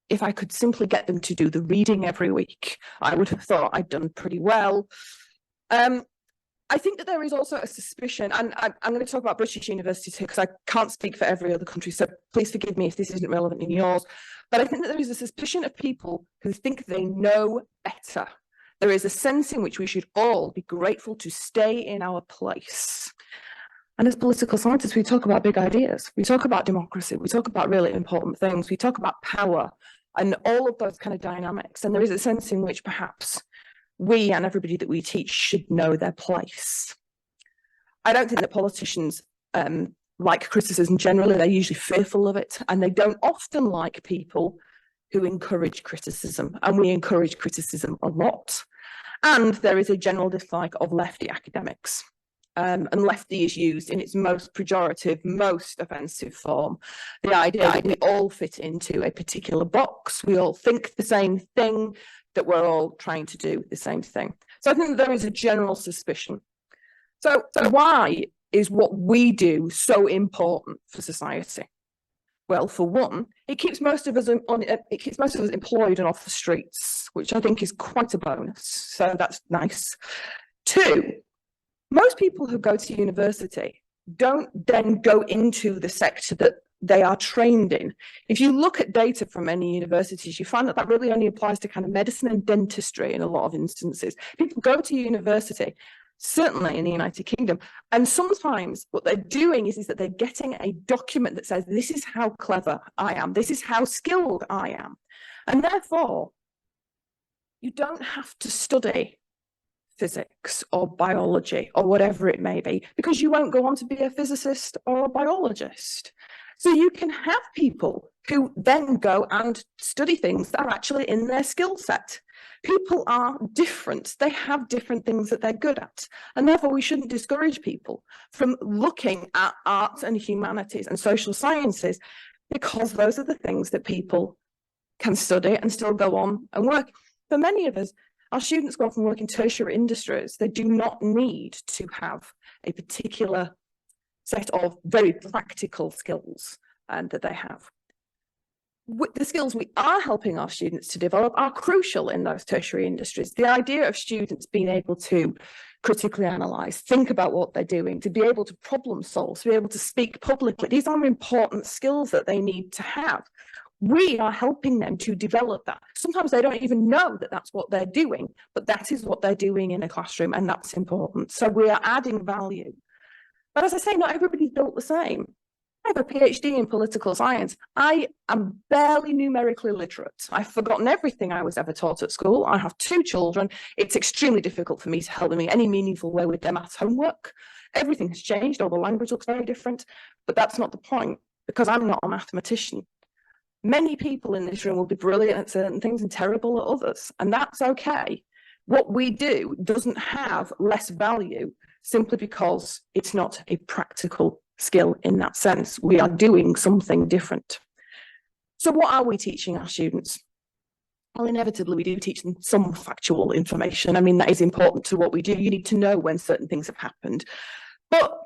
If I could simply get them to do the reading every week, I would have thought I'd done pretty well. I think that there is also a suspicion, and I'm going to talk about British universities here because I can't speak for every other country, so please forgive me if this isn't relevant in yours, but I think that there is a suspicion of people who think they know better there is a sense in which we should all be grateful to stay in our place. And as political scientists, we talk about big ideas. We talk about democracy. We talk about really important things. We talk about power and all of those kind of dynamics. And there is a sense in which perhaps we and everybody that we teach should know their place. I don't think that politicians like criticism generally. They're usually fearful of it, and they don't often like people who encourage criticism, and we encourage criticism a lot. And there is a general dislike of lefty academics, and lefty is used in its most pejorative, most offensive form. The idea that we all fit into a particular box, we all think the same thing, that we're all trying to do the same thing. So I think there is a general suspicion. So why is what we do so important for society? Well, for one, it keeps most of us employed and off the streets, which I think is quite a bonus. So that's nice. Two, most people who go to university don't then go into the sector that they are trained in. If you look at data from many universities, you find that that really only applies to kind of medicine and dentistry in a lot of instances. People go to university, certainly in the United Kingdom, and sometimes what they're doing is that they're getting a document that says, this is how clever I am, this is how skilled I am. And therefore, you don't have to study physics or biology or whatever it may be, because you won't go on to be a physicist or a biologist. So you can have people who then go and study things that are actually in their skill set. People are different. They have different things that they're good at. And therefore, we shouldn't discourage people from looking at arts and humanities and social sciences, because those are the things that people can study and still go on and work. For many of us, our students go off and work in tertiary industries. They do not need to have a particular set of very practical skills that they have. The skills we are helping our students to develop are crucial in those tertiary industries. The idea of students being able to critically analyse, think about what they're doing, to be able to problem solve, to be able to speak publicly, these are important skills that they need to have. We are helping them to develop that. Sometimes they don't even know that that's what they're doing, but that is what they're doing in a classroom, and that's important. So we are adding value. But as I say, not everybody's built the same. I have a PhD in political science. I am barely numerically literate. I've forgotten everything I was ever taught at school. I have 2 children. It's extremely difficult for me to help them in any meaningful way with their maths homework. Everything has changed, all the language looks very different, but that's not the point, because I'm not a mathematician. Many people in this room will be brilliant at certain things and terrible at others, and that's okay. What we do doesn't have less value simply because it's not a practical skill in that sense. We are doing something different. So what are we teaching our students? Well, inevitably, we do teach them some factual information. I mean, that is important to what we do. You need to know when certain things have happened. But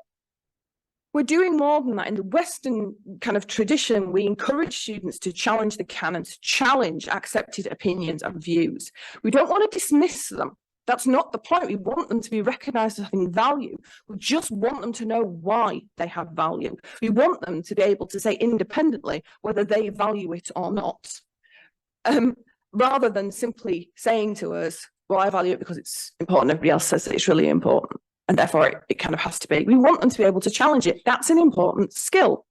we're doing more than that. In the Western kind of tradition, we encourage students to challenge the canon, to challenge accepted opinions and views. We don't want to dismiss them. That's not the point. We want them to be recognised as having value. We just want them to know why they have value. We want them to be able to say independently whether they value it or not, rather than simply saying to us, well, I value it because it's important. Everybody else says that it's really important, and therefore it kind of has to be. We want them to be able to challenge it. That's an important skill.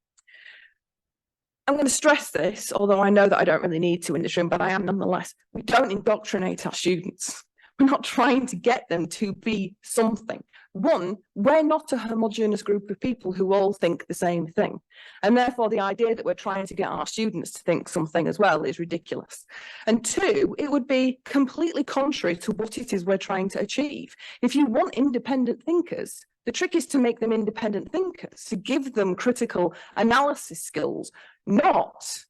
I'm going to stress this, although I know that I don't really need to in this room, but I am nonetheless. We don't indoctrinate our students. We're not trying to get them to be something. One, we're not a homogeneous group of people who all think the same thing. And therefore, the idea that we're trying to get our students to think something as well is ridiculous. And two, it would be completely contrary to what it is we're trying to achieve. If you want independent thinkers, the trick is to make them independent thinkers, to give them critical analysis skills, not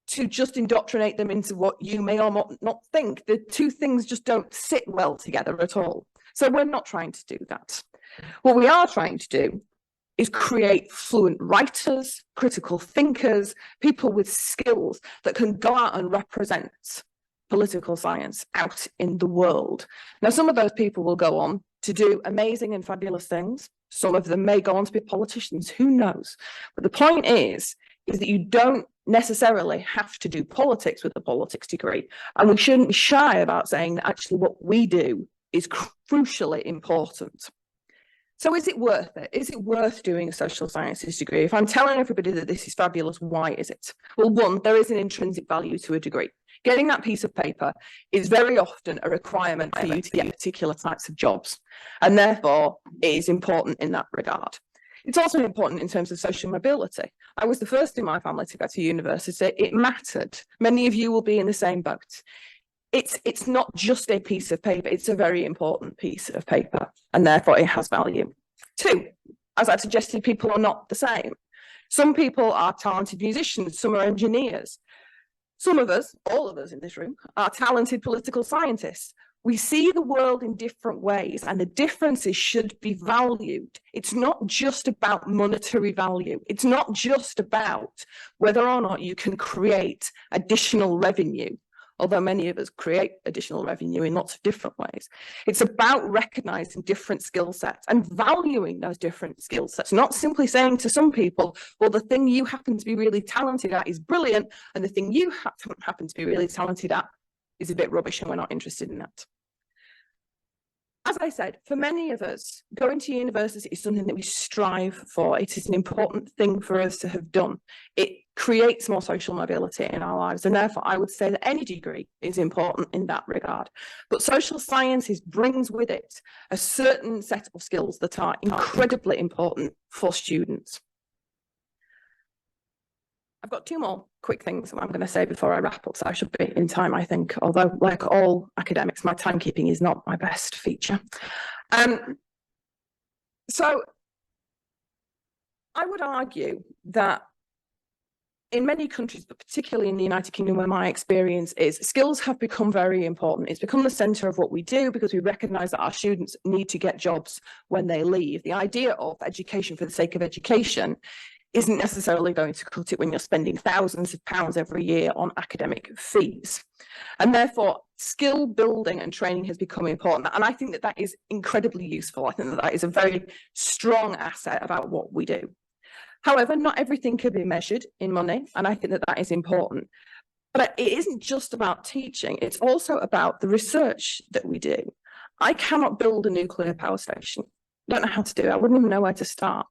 to just indoctrinate them into what you may or not think. The two things just don't sit well together at all. So we're not trying to do that. What we are trying to do is create fluent writers, critical thinkers, people with skills that can go out and represent political science out in the world. Now, some of those people will go on to do amazing and fabulous things. Some of them may go on to be politicians, who knows? But the point is is that you don't necessarily have to do politics with a politics degree. And we shouldn't be shy about saying that actually what we do is crucially important. So is it worth it? Is it worth doing a social sciences degree? If I'm telling everybody that this is fabulous, why is it? Well, one, there is an intrinsic value to a degree. Getting that piece of paper is very often a requirement for you to get particular types of jobs. And therefore, it is important in that regard. It's also important in terms of social mobility. I was the first in my family to go to university. It mattered. Many of you will be in the same boat. It's not just a piece of paper, it's a very important piece of paper, and therefore it has value. Two, as I suggested, people are not the same. Some people are talented musicians, some are engineers. Some of us, all of us in this room, are talented political scientists. We see the world in different ways, and the differences should be valued. It's not just about monetary value. It's not just about whether or not you can create additional revenue, although many of us create additional revenue in lots of different ways. It's about recognizing different skill sets and valuing those different skill sets, not simply saying to some people, well, the thing you happen to be really talented at is brilliant, and the thing you happen to be really talented at is a bit rubbish and we're not interested in that. As I said, for many of us, going to university is something that we strive for. It is an important thing for us to have done. It creates more social mobility in our lives, and therefore I would say that any degree is important in that regard. But social sciences brings with it a certain set of skills that are incredibly important for students. I've got two more quick things that I'm going to say before I wrap up, so I should be in time, I think, although like all academics, my timekeeping is not my best feature. So I would argue that in many countries, but particularly in the United Kingdom, where my experience is, skills have become very important. It's become the centre of what we do because we recognise that our students need to get jobs when they leave. The idea of education for the sake of education isn't necessarily going to cut it when you're spending thousands of pounds every year on academic fees. And therefore, skill building and training has become important. And I think that that is incredibly useful. I think that that is a very strong asset about what we do. However, not everything can be measured in money, and I think that that is important. But it isn't just about teaching, it's also about the research that we do. I cannot build a nuclear power station. I don't know how to do it. I wouldn't even know where to start.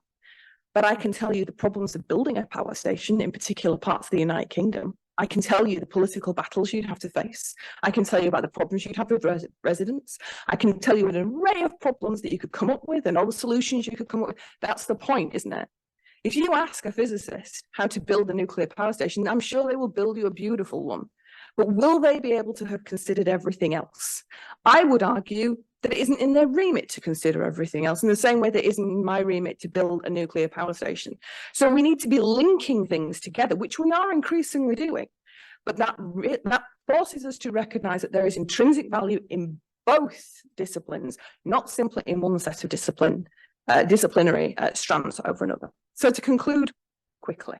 But I can tell you the problems of building a power station in particular parts of the United Kingdom. I can tell you the political battles you'd have to face. I can tell you about the problems you'd have with residents. I can tell you an array of problems that you could come up with and all the solutions you could come up with. That's the point, isn't it? If you ask a physicist how to build a nuclear power station, I'm sure they will build you a beautiful one. But will they be able to have considered everything else? I would argue that it isn't in their remit to consider everything else, in the same way that it isn't in my remit to build a nuclear power station. So we need to be linking things together, which we are increasingly doing. But that forces us to recognise that there is intrinsic value in both disciplines, not simply in one set of disciplinary strands over another. So to conclude quickly,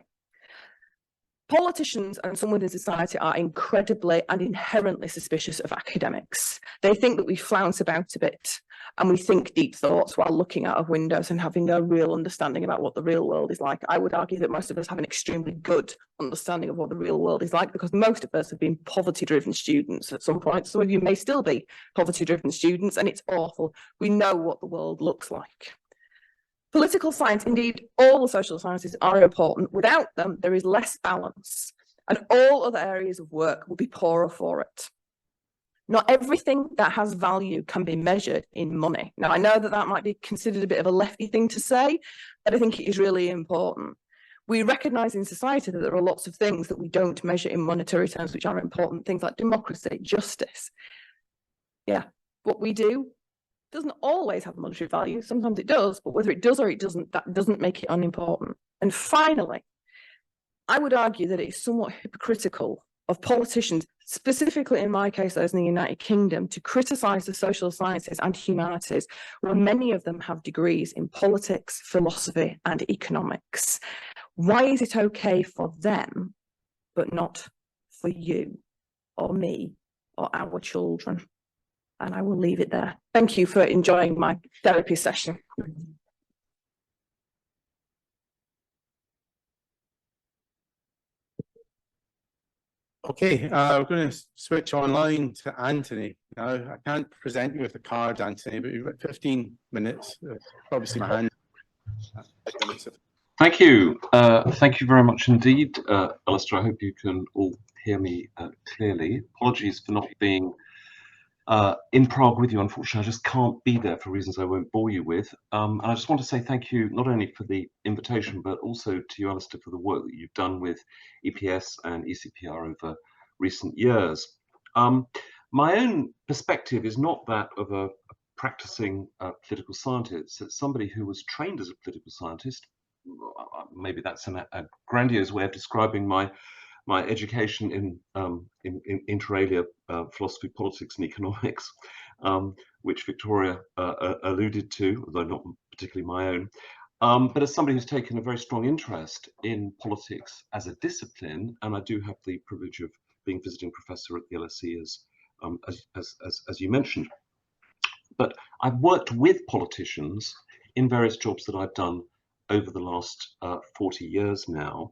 politicians and some within society are incredibly and inherently suspicious of academics. They think that we flounce about a bit and we think deep thoughts while looking out of windows and having no real understanding about what the real world is like. I would argue that most of us have an extremely good understanding of what the real world is like because most of us have been poverty-driven students at some point. Some of you may still be poverty-driven students, and it's awful. We know what the world looks like. Political science, indeed, all the social sciences are important. Without them, there is less balance, and all other areas of work will be poorer for it. Not everything that has value can be measured in money. Now, I know that that might be considered a bit of a lefty thing to say, but I think it is really important. We recognise in society that there are lots of things that we don't measure in monetary terms, which are important, things like democracy, justice. Yeah, what we do doesn't always have monetary value. Sometimes it does, but whether it does or it doesn't, that doesn't make it unimportant. And finally, I would argue that it's somewhat hypocritical of politicians, specifically in my case, those in the United Kingdom, to criticise the social sciences and humanities, when many of them have degrees in politics, philosophy, and economics. Why is it okay for them, but not for you, or me, or our children? And I will leave it there. Thank you for enjoying my therapy session. Okay, we're going to switch online to Anthony. Now, I can't present you with a card, Anthony, but you've got 15 minutes. Probably see my hand. Thank you. Thank you very much indeed, Alasdair. I hope you can all hear me clearly. Apologies for not being in Prague with you. Unfortunately, I just can't be there for reasons I won't bore you with. And I just want to say thank you not only for the invitation, but also to you, Alasdair, for the work that you've done with EPS and ECPR over recent years. My own perspective is not that of a practicing political scientist. It's somebody who was trained as a political scientist. Maybe that's a grandiose way of describing my education in inter alia philosophy, politics, and economics, which Victoria alluded to, although not particularly my own. But as somebody who's taken a very strong interest in politics as a discipline, and I do have the privilege of being visiting professor at the LSE, as you mentioned. But I've worked with politicians in various jobs that I've done over the last 40 years now,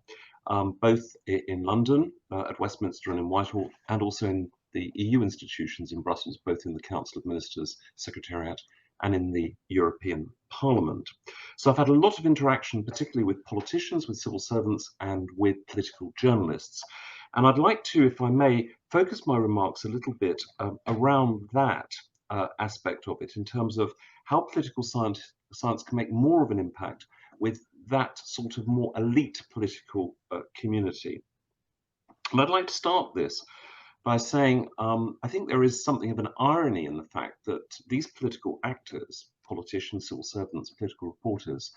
both in London, at Westminster and in Whitehall, and also in the EU institutions in Brussels, both in the Council of Ministers, Secretariat, and in the European Parliament. So I've had a lot of interaction, particularly with politicians, with civil servants, and with political journalists. And I'd like to, if I may, focus my remarks a little bit around that aspect of it, in terms of how political science can make more of an impact with that sort of more elite political community. And I'd like to start this by saying I think there is something of an irony in the fact that these political actors, politicians, civil servants, political reporters,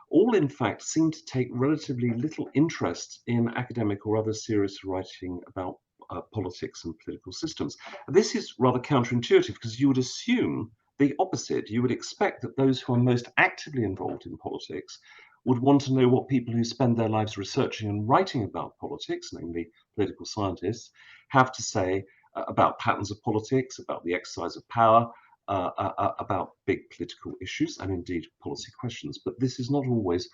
all in fact seem to take relatively little interest in academic or other serious writing about politics and political systems. This is rather counterintuitive, because you would assume the opposite. You would expect that those who are most actively involved in politics would want to know what people who spend their lives researching and writing about politics, namely political scientists, have to say about patterns of politics, about the exercise of power, about big political issues, and indeed policy questions. But this is not always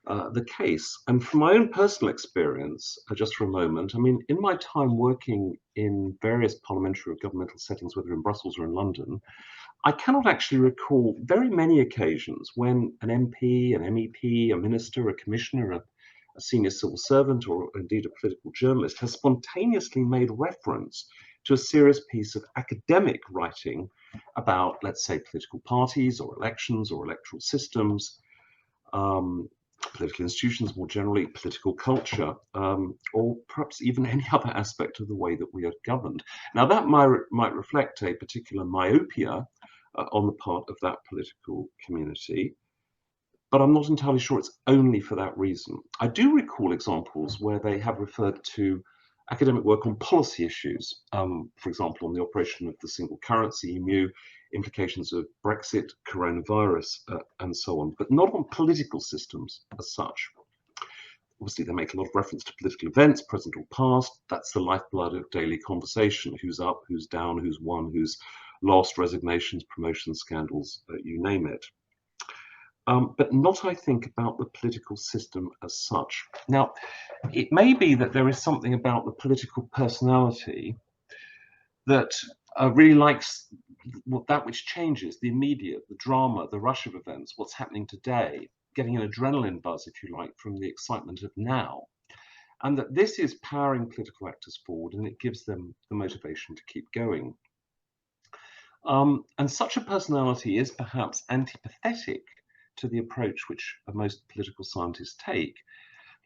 the case. And from my own personal experience, just for a moment, I mean, in my time working in various parliamentary or governmental settings, whether in Brussels or in London, I cannot actually recall very many occasions when an MP, an MEP, a minister, a commissioner, a senior civil servant, or indeed a political journalist has spontaneously made reference to a serious piece of academic writing about, let's say, political parties or elections or electoral systems, political institutions more generally, political culture, or perhaps even any other aspect of the way that we are governed. Now, that might reflect a particular myopia on the part of that political community, but I'm not entirely sure it's only for that reason. I do recall examples where they have referred to academic work on policy issues, for example, on the operation of the single currency, EMU, implications of Brexit, coronavirus, and so on, but not on political systems as such. Obviously, they make a lot of reference to political events, present or past. That's the lifeblood of daily conversation. Who's up, who's down, who's won, who's lost, resignations, promotions, scandals, you name it. But not, I think, about the political system as such. Now, it may be that there is something about the political personality that really likes that which changes, the immediate, the drama, the rush of events, what's happening today, getting an adrenaline buzz, if you like, from the excitement of now. And that this is powering political actors forward, and it gives them the motivation to keep going. And such a personality is perhaps antipathetic to the approach which most political scientists take,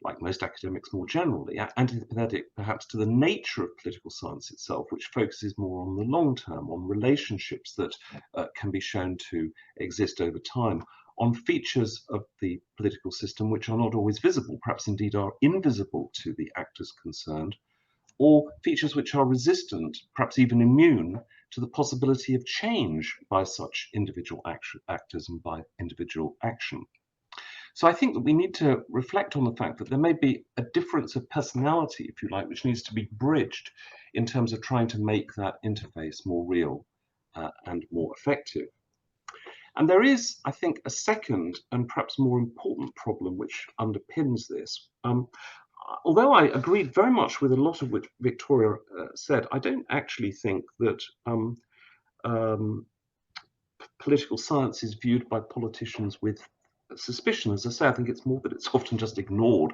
like most academics more generally, antipathetic perhaps to the nature of political science itself, which focuses more on the long term, on relationships that can be shown to exist over time, on features of the political system which are not always visible, perhaps indeed are invisible to the actors concerned, or features which are resistant, perhaps even immune, to the possibility of change by such individual actors and by individual action. So I think that we need to reflect on the fact that there may be a difference of personality, if you like, which needs to be bridged in terms of trying to make that interface more real and more effective. And there is, I think, a second and perhaps more important problem which underpins this. although I agreed very much with a lot of which Victoria said, I don't actually think that political science is viewed by politicians with suspicion. As I say, I think it's more that it's often just ignored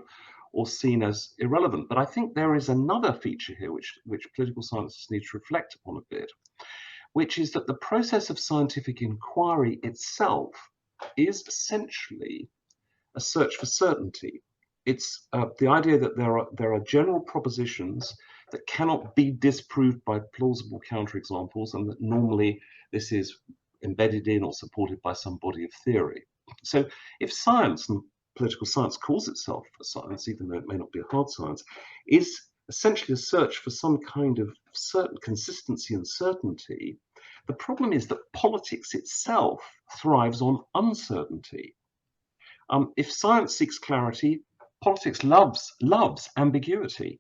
or seen as irrelevant. But I think there is another feature here which political scientists need to reflect upon a bit, which is that the process of scientific inquiry itself is essentially a search for certainty. It's the idea that there are general propositions that cannot be disproved by plausible counterexamples, and that normally this is embedded in or supported by some body of theory. So if science, and political science calls itself a science, even though it may not be a hard science, is essentially a search for some kind of certain consistency and certainty, the problem is that politics itself thrives on uncertainty. If science seeks clarity, politics loves ambiguity.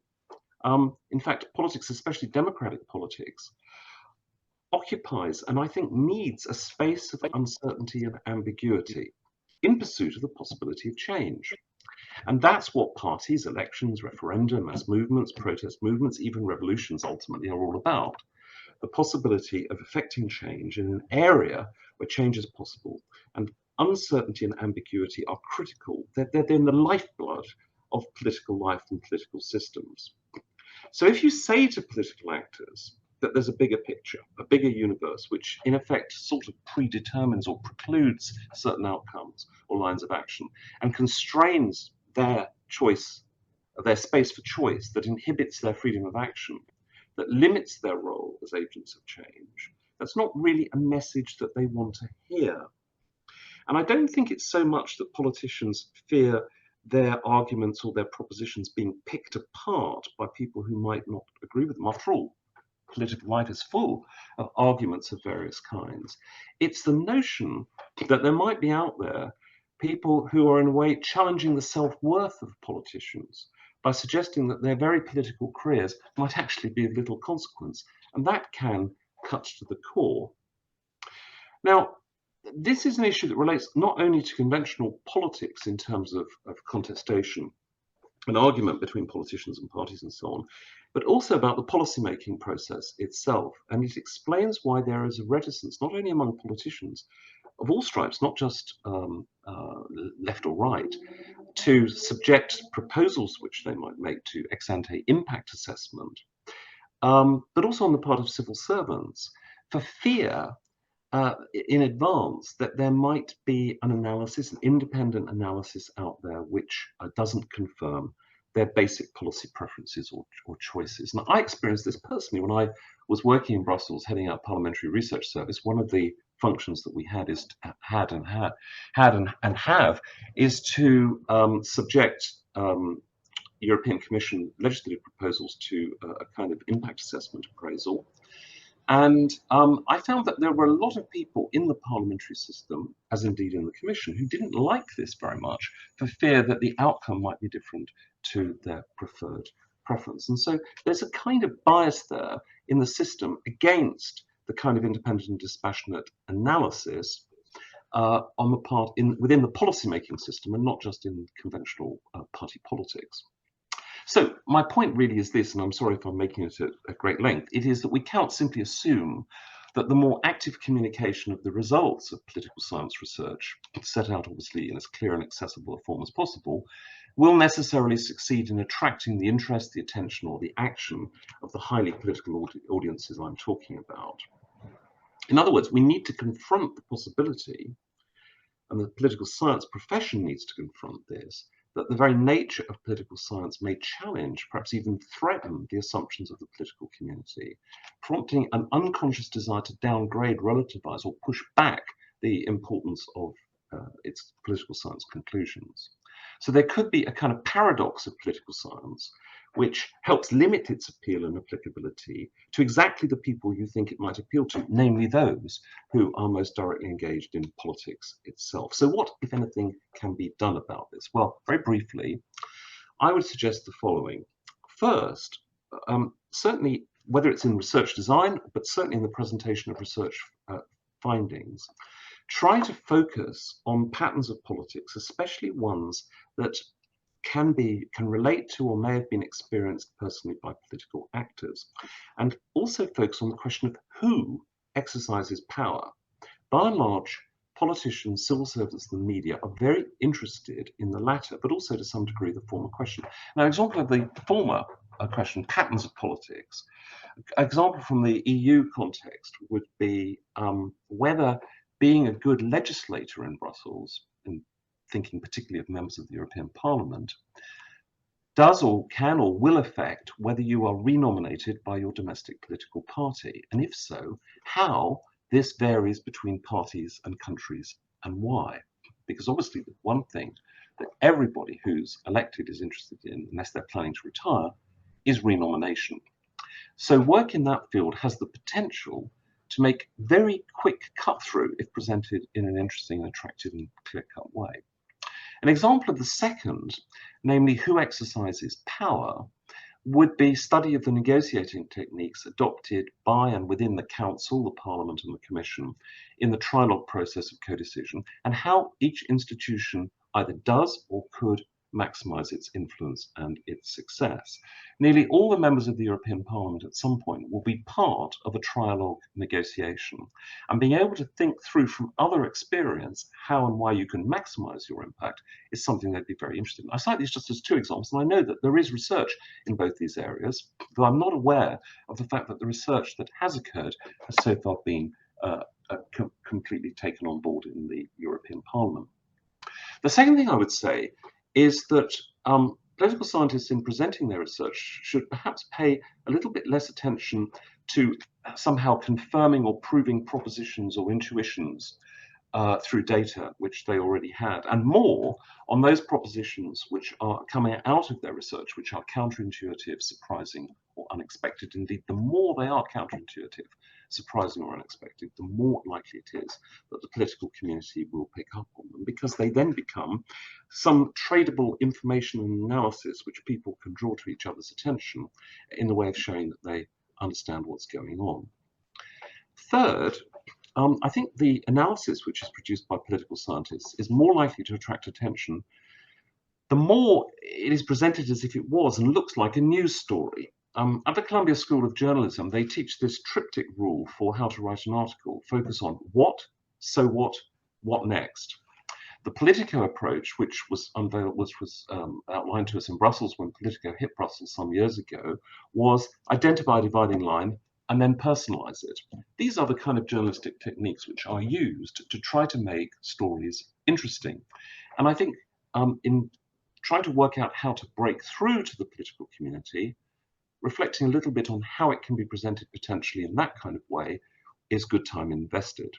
In fact, politics, especially democratic politics, occupies and I think needs a space of uncertainty and ambiguity in pursuit of the possibility of change. And that's what parties, elections, referenda, mass movements, protest movements, even revolutions ultimately are all about. The possibility of effecting change in an area where change is possible. And uncertainty and ambiguity are critical. They're in the lifeblood of political life and political systems. So if you say to political actors that there's a bigger picture, a bigger universe, which in effect sort of predetermines or precludes certain outcomes or lines of action and constrains their choice, their space for choice, that inhibits their freedom of action, that limits their role as agents of change, that's not really a message that they want to hear. And I don't think it's so much that politicians fear their arguments or their propositions being picked apart by people who might not agree with them. After all, political life is full of arguments of various kinds. It's the notion that there might be out there people who are in a way challenging the self-worth of politicians by suggesting that their very political careers might actually be of little consequence. And that can cut to the core. Now, this is an issue that relates not only to conventional politics in terms of contestation, an argument between politicians and parties and so on, but also about the policymaking process itself. And it explains why there is a reticence, not only among politicians of all stripes, not just left or right, to subject proposals which they might make to ex-ante impact assessment, but also on the part of civil servants, for fear in advance that there might be an analysis, an independent analysis out there which doesn't confirm their basic policy preferences or choices. And I experienced this personally when I was working in Brussels, heading up Parliamentary Research Service. One of the functions that we had is have is to subject European Commission legislative proposals to a kind of impact assessment appraisal. And I found that there were a lot of people in the parliamentary system, as indeed in the Commission, who didn't like this very much for fear that the outcome might be different to their preferred preference. And so there's a kind of bias there in the system against the kind of independent and dispassionate analysis on the part within the policymaking system, and not just in conventional party politics. So my point really is this, and I'm sorry if I'm making it at great length, it is that we can't simply assume that the more active communication of the results of political science research, set out obviously in as clear and accessible a form as possible, will necessarily succeed in attracting the interest, the attention, or the action of the highly political audiences I'm talking about. In other words, we need to confront the possibility, and the political science profession needs to confront this, that the very nature of political science may challenge, perhaps even threaten, the assumptions of the political community, prompting an unconscious desire to downgrade, relativize, or push back the importance of its political science conclusions. So there could be a kind of paradox of political science, which helps limit its appeal and applicability to exactly the people you think it might appeal to, namely those who are most directly engaged in politics itself. So what, if anything, can be done about this? Well, very briefly, I would suggest the following. First, certainly, whether it's in research design, but certainly in the presentation of research findings, try to focus on patterns of politics, especially ones that can relate to or may have been experienced personally by political actors, and also focus on the question of who exercises power. By and large, politicians, civil servants, and the media are very interested in the latter, but also to some degree the former question. Now, example of the former question, patterns of politics. Example from the EU context would be whether being a good legislator in Brussels, and thinking particularly of members of the European Parliament, does or can or will affect whether you are renominated by your domestic political party, and if so, how this varies between parties and countries and why. Because obviously the one thing that everybody who's elected is interested in, unless they're planning to retire, is renomination. So work in that field has the potential to make very quick cut through if presented in an interesting, attractive and clear-cut way. An example of the second, namely who exercises power, would be study of the negotiating techniques adopted by and within the Council, the Parliament and the Commission in the trilogue process of codecision, and how each institution either does or could maximize its influence and its success. Nearly all the members of the European Parliament at some point will be part of a trilogue negotiation, and being able to think through from other experience how and why you can maximize your impact is something they'd be very interested in. I cite these just as two examples, and I know that there is research in both these areas, though I'm not aware of the fact that the research that has occurred has so far been completely taken on board in the European Parliament. The second thing I would say is that political scientists in presenting their research should perhaps pay a little bit less attention to somehow confirming or proving propositions or intuitions through data which they already had, and more on those propositions which are coming out of their research, which are counterintuitive, surprising, or unexpected. Indeed, the more they are counterintuitive, surprising, or unexpected, the more likely it is that the political community will pick up on them, because they then become some tradable information and analysis which people can draw to each other's attention in the way of showing that they understand what's going on. Third, I think the analysis which is produced by political scientists is more likely to attract attention the more it is presented as if it was and looks like a news story. At the Columbia School of Journalism, they teach this triptych rule for how to write an article: focus on what, so what next. The Politico approach, which was unveiled, was outlined to us in Brussels when Politico hit Brussels some years ago, was identify a dividing line and then personalize it. These are the kind of journalistic techniques which are used to try to make stories interesting. And I think in trying to work out how to break through to the political community, reflecting a little bit on how it can be presented potentially in that kind of way is good time invested.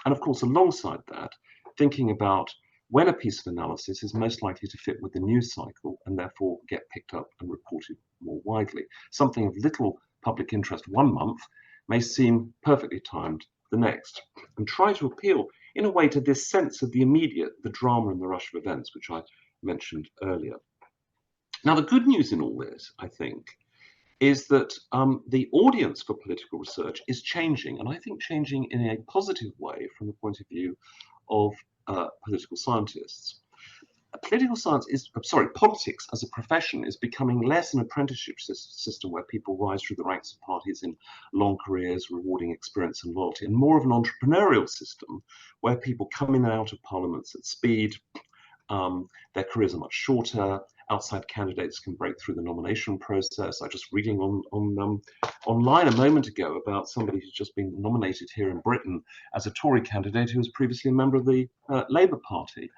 And of course, alongside that, thinking about when a piece of analysis is most likely to fit with the news cycle and therefore get picked up and reported more widely. Something of little public interest one month may seem perfectly timed the next, and try to appeal in a way to this sense of the immediate, the drama and the rush of events, which I mentioned earlier. Now, the good news in all this, I think, is that the audience for political research is changing, and I think changing in a positive way from the point of view of political scientists. Politics as a profession is becoming less an apprenticeship system where people rise through the ranks of parties in long careers, rewarding experience and loyalty, and more of an entrepreneurial system where people come in and out of parliaments at speed. Their careers are much shorter. Outside candidates can break through the nomination process. I was just reading online a moment ago about somebody who's just been nominated here in Britain as a Tory candidate who was previously a member of the Labour Party,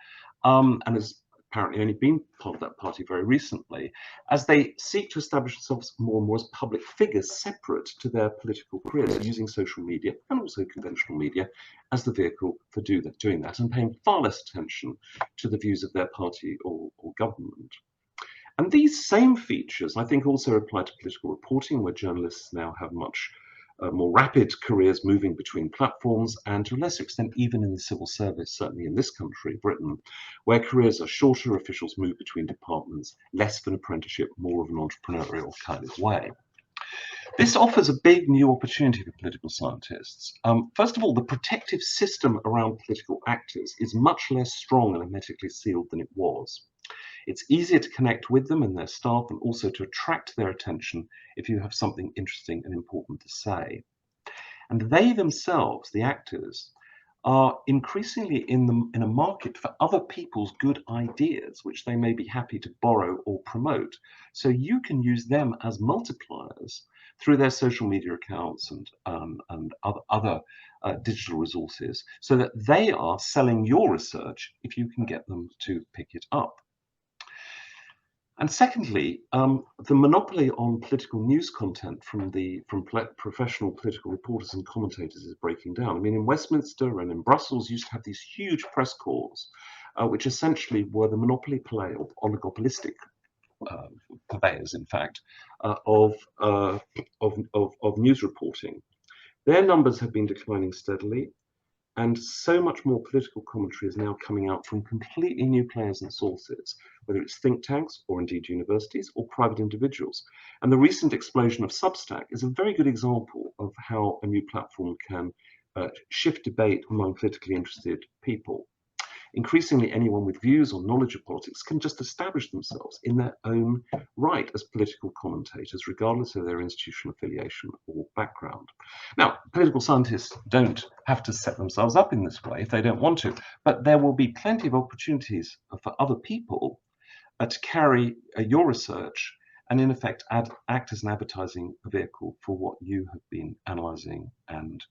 and has apparently only been part of that party very recently, as they seek to establish themselves more and more as public figures separate to their political careers, using social media and also conventional media as the vehicle for doing that, and paying far less attention to the views of their party or government. And these same features, I think, also apply to political reporting, where journalists now have much more rapid careers moving between platforms, and to a lesser extent, even in the civil service, certainly in this country, Britain, where careers are shorter, officials move between departments, less of an apprenticeship, more of an entrepreneurial kind of way. This offers a big new opportunity for political scientists. First of all, the protective system around political actors is much less strong and hermetically sealed than it was. It's easier to connect with them and their staff, and also to attract their attention if you have something interesting and important to say. And they themselves, the actors, are increasingly in a market for other people's good ideas, which they may be happy to borrow or promote. So you can use them as multipliers through their social media accounts and other digital resources, so that they are selling your research if you can get them to pick it up. And secondly, the monopoly on political news content from professional political reporters and commentators is breaking down. I mean, in Westminster and in Brussels, used to have these huge press corps, which essentially were the monopoly play of oligopolistic purveyors, in fact, of news reporting. Their numbers have been declining steadily, and so much more political commentary is now coming out from completely new players and sources, whether it's think tanks or indeed universities or private individuals. And the recent explosion of Substack is a very good example of how a new platform can shift debate among politically interested people. Increasingly, anyone with views or knowledge of politics can just establish themselves in their own right as political commentators, regardless of their institutional affiliation or background. Now, political scientists don't have to set themselves up in this way if they don't want to, but there will be plenty of opportunities for other people to carry your research and, in effect, act as an advertising vehicle for what you have been analysing and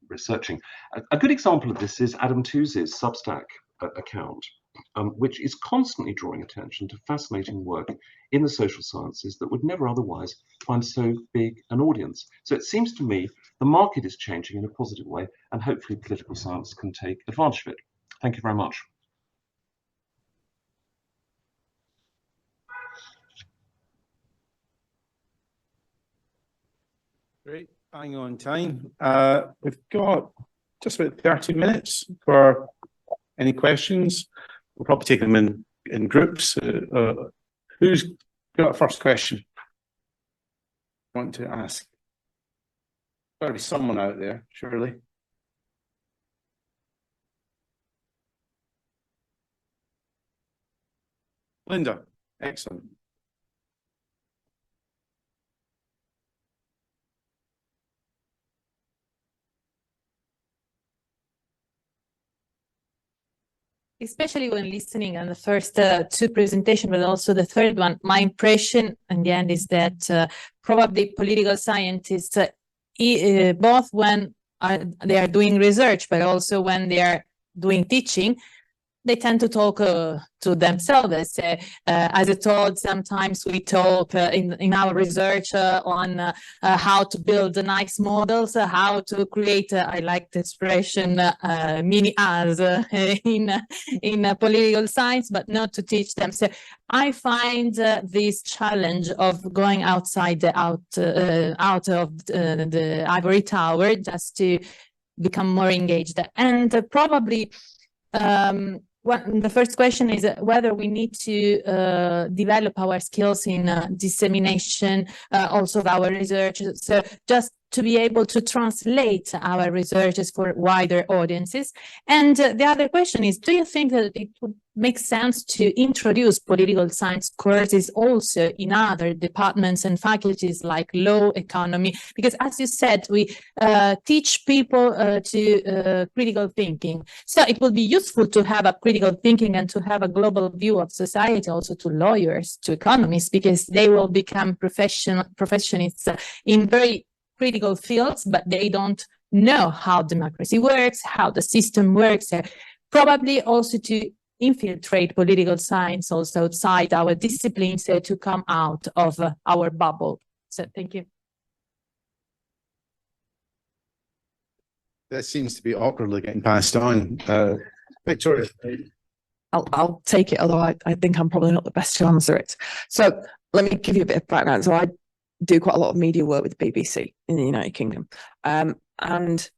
researching. A good example of this is Adam Tooze's Substack account, which is constantly drawing attention to fascinating work in the social sciences that would never otherwise find so big an audience. So it seems to me the market is changing in a positive way, and hopefully political science can take advantage of it. Thank you very much. Great, bang on time. We've got just about 30 minutes for any questions. We'll probably take them in groups. Who's got a first question? Want to ask? Got to be someone out there, surely. Linda, excellent. Especially when listening on the first two presentations, but also the third one, my impression in the end is that probably political scientists, both when they are doing research, but also when they are doing teaching, they tend to talk to themselves. As I told, sometimes we talk in our research on how to build nice models, how to create, I like the expression, mini us in political science, but not to teach them. So I find this challenge of going outside out of the ivory tower just to become more engaged. And probably the first question is whether we need to develop our skills in dissemination also of our research. So just to be able to translate our researches for wider audiences. And the other question is, do you think that it would make sense to introduce political science courses also in other departments and faculties like law, economy? Because as you said, we teach people to critical thinking. So it will be useful to have a critical thinking and to have a global view of society also to lawyers, to economists, because they will become professionists in very critical fields, but they don't know how democracy works, how the system works, probably also to infiltrate political science also outside our disciplines to come out of our bubble. So thank you. That seems to be awkwardly getting passed on. Victoria. I'll take it, although I think I'm probably not the best to answer it. So let me give you a bit of background. So I do quite a lot of media work with the BBC in the United Kingdom. And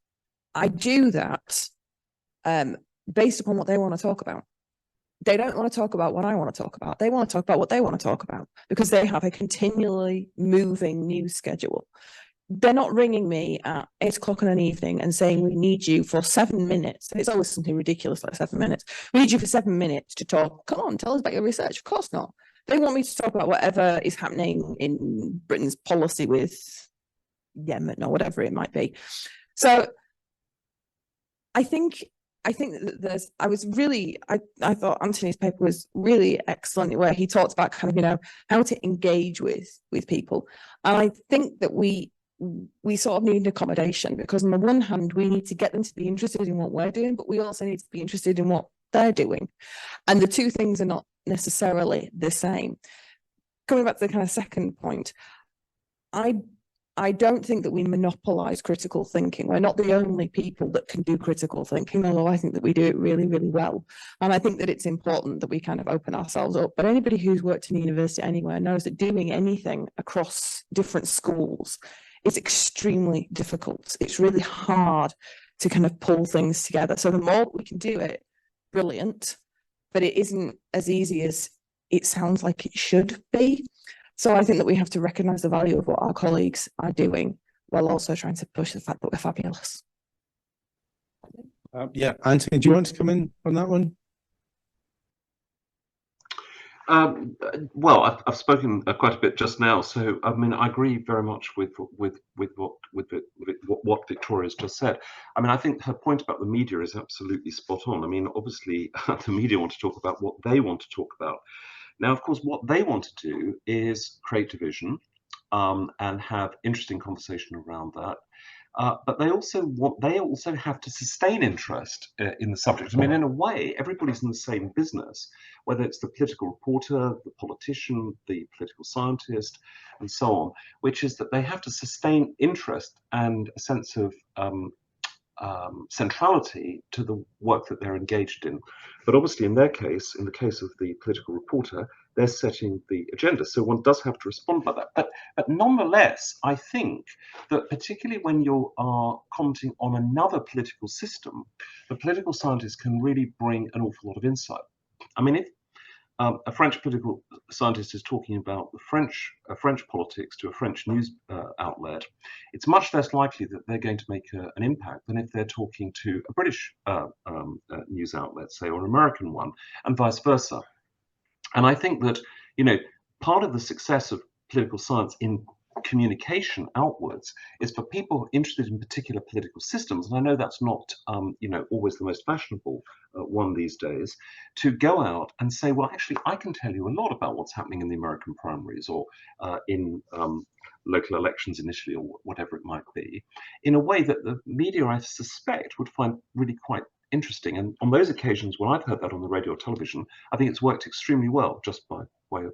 I do that based upon what they want to talk about. They don't want to talk about what I want to talk about. They want to talk about what they want to talk about because they have a continually moving news schedule. they're not ringing me at 8 o'clock in an evening and saying, we need you for 7 minutes. And it's always something ridiculous like 7 minutes. We need you for 7 minutes to talk. Come on, tell us about your research. Of course not. They want me to talk about whatever is happening in Britain's policy with Yemen or whatever it might be. So I think that I thought Anthony's paper was really excellent, where he talked about kind of, you know, how to engage with people. And I think that we sort of need accommodation, because on the one hand, we need to get them to be interested in what we're doing, but we also need to be interested in what they're doing. And the two things are not necessarily the same. Coming back to the kind of second point, I don't think that we monopolize critical thinking. We're not the only people that can do critical thinking, although I think that we do it really, really well. And I think that it's important that we kind of open ourselves up. But anybody who's worked in university anywhere knows that doing anything across different schools is extremely difficult. It's really hard to kind of pull things together. So the more we can do it, brilliant, but it isn't as easy as it sounds like it should be. So I think that we have to recognise the value of what our colleagues are doing, while also trying to push the fact that we're fabulous. Yeah, Anthony, do you want to come in on that one? Well, I've spoken quite a bit just now, so I mean, I agree very much with what Victoria's just said. I mean, I think her point about the media is absolutely spot on. I mean, obviously, the media want to talk about what they want to talk about. Now, of course, what they want to do is create division and have interesting conversation around that. But they also have to sustain interest in the subject. I mean, in a way, everybody's in the same business, whether it's the political reporter, the politician, the political scientist, and so on, which is that they have to sustain interest and a sense of centrality to the work that they're engaged in. But obviously in their case, in the case of the political reporter, they're setting the agenda. So one does have to respond by that. But nonetheless, I think that particularly when you are commenting on another political system, the political scientist can really bring an awful lot of insight. I mean, if a French political scientist is talking about the French politics to a French news outlet, it's much less likely that they're going to make an impact than if they're talking to a British news outlet, say, or an American one, and vice versa. And I think that, you know, part of the success of political science in communication outwards is for people interested in particular political systems, and I know that's not you know, always the most fashionable one these days, to go out and say, well, actually, I can tell you a lot about what's happening in the American primaries or in local elections in Italy or whatever it might be, in a way that the media, I suspect, would find really quite interesting. And on those occasions when I've heard that on the radio or television, I think it's worked extremely well, just by way of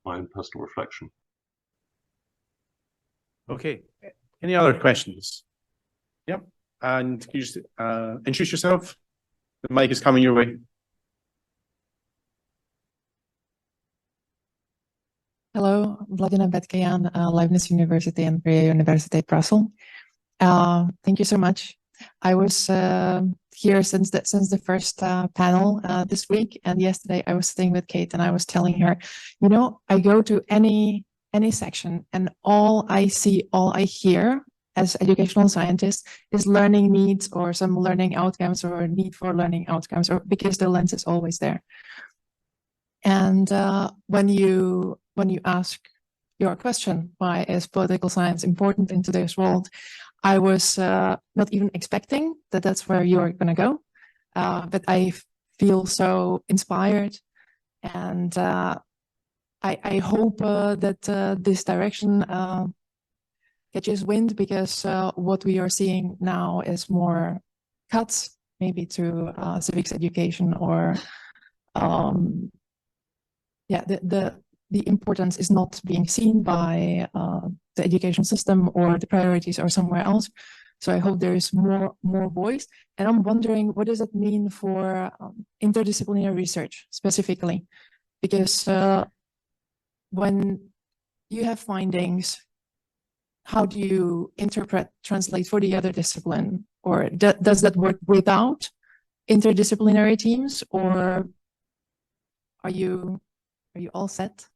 my own personal reflection. Okay, any other questions? Yep, and can you just introduce yourself? The mic is coming your way. Hello, Vladina Betkayan, Leibniz University and Vrije Universiteit Brussels. Thank you so much. I was here since the first panel this week, and yesterday I was sitting with Kate and I was telling her, you know, I go to any section and all I see, all I hear as educational scientists is learning needs or some learning outcomes or need for learning outcomes, or because the lens is always there. And when you ask your question, why is political science important in today's world, I was not even expecting that that's where you're going to go, but I feel so inspired, and I hope that this direction catches wind, because what we are seeing now is more cuts, maybe to civics education, or yeah, the importance is not being seen by the educational system, or the priorities are somewhere else. So I hope there is more voice. And I'm wondering, what does it mean for interdisciplinary research specifically? Because when you have findings, how do you translate for the other discipline? Or does that work without interdisciplinary teams, or are you all set?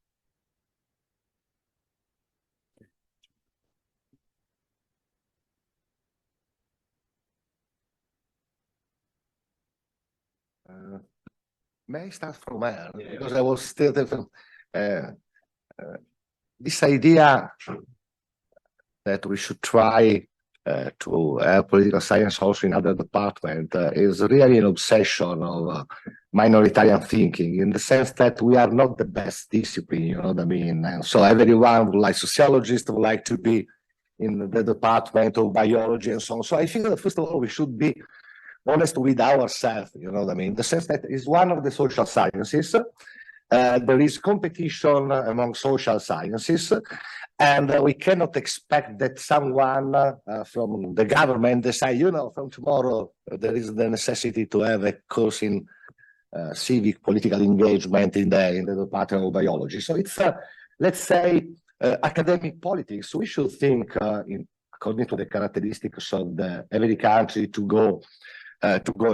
May I start from her? Because I was still this idea that we should try to have political science also in other departments is really an obsession of minoritarian thinking, in the sense that we are not the best discipline, you know what I mean? And so everyone would like, sociologists would like to be in the department of biology and so on. So I think that first of all, we should be honest with ourselves, you know what I mean? The sense that is one of the social sciences. There is competition among social sciences, and we cannot expect that someone from the government decide, you know, from tomorrow there is the necessity to have a course in civic political engagement in the Department of Biology. So it's, let's say, academic politics. We should think, according to the characteristics of every country, to go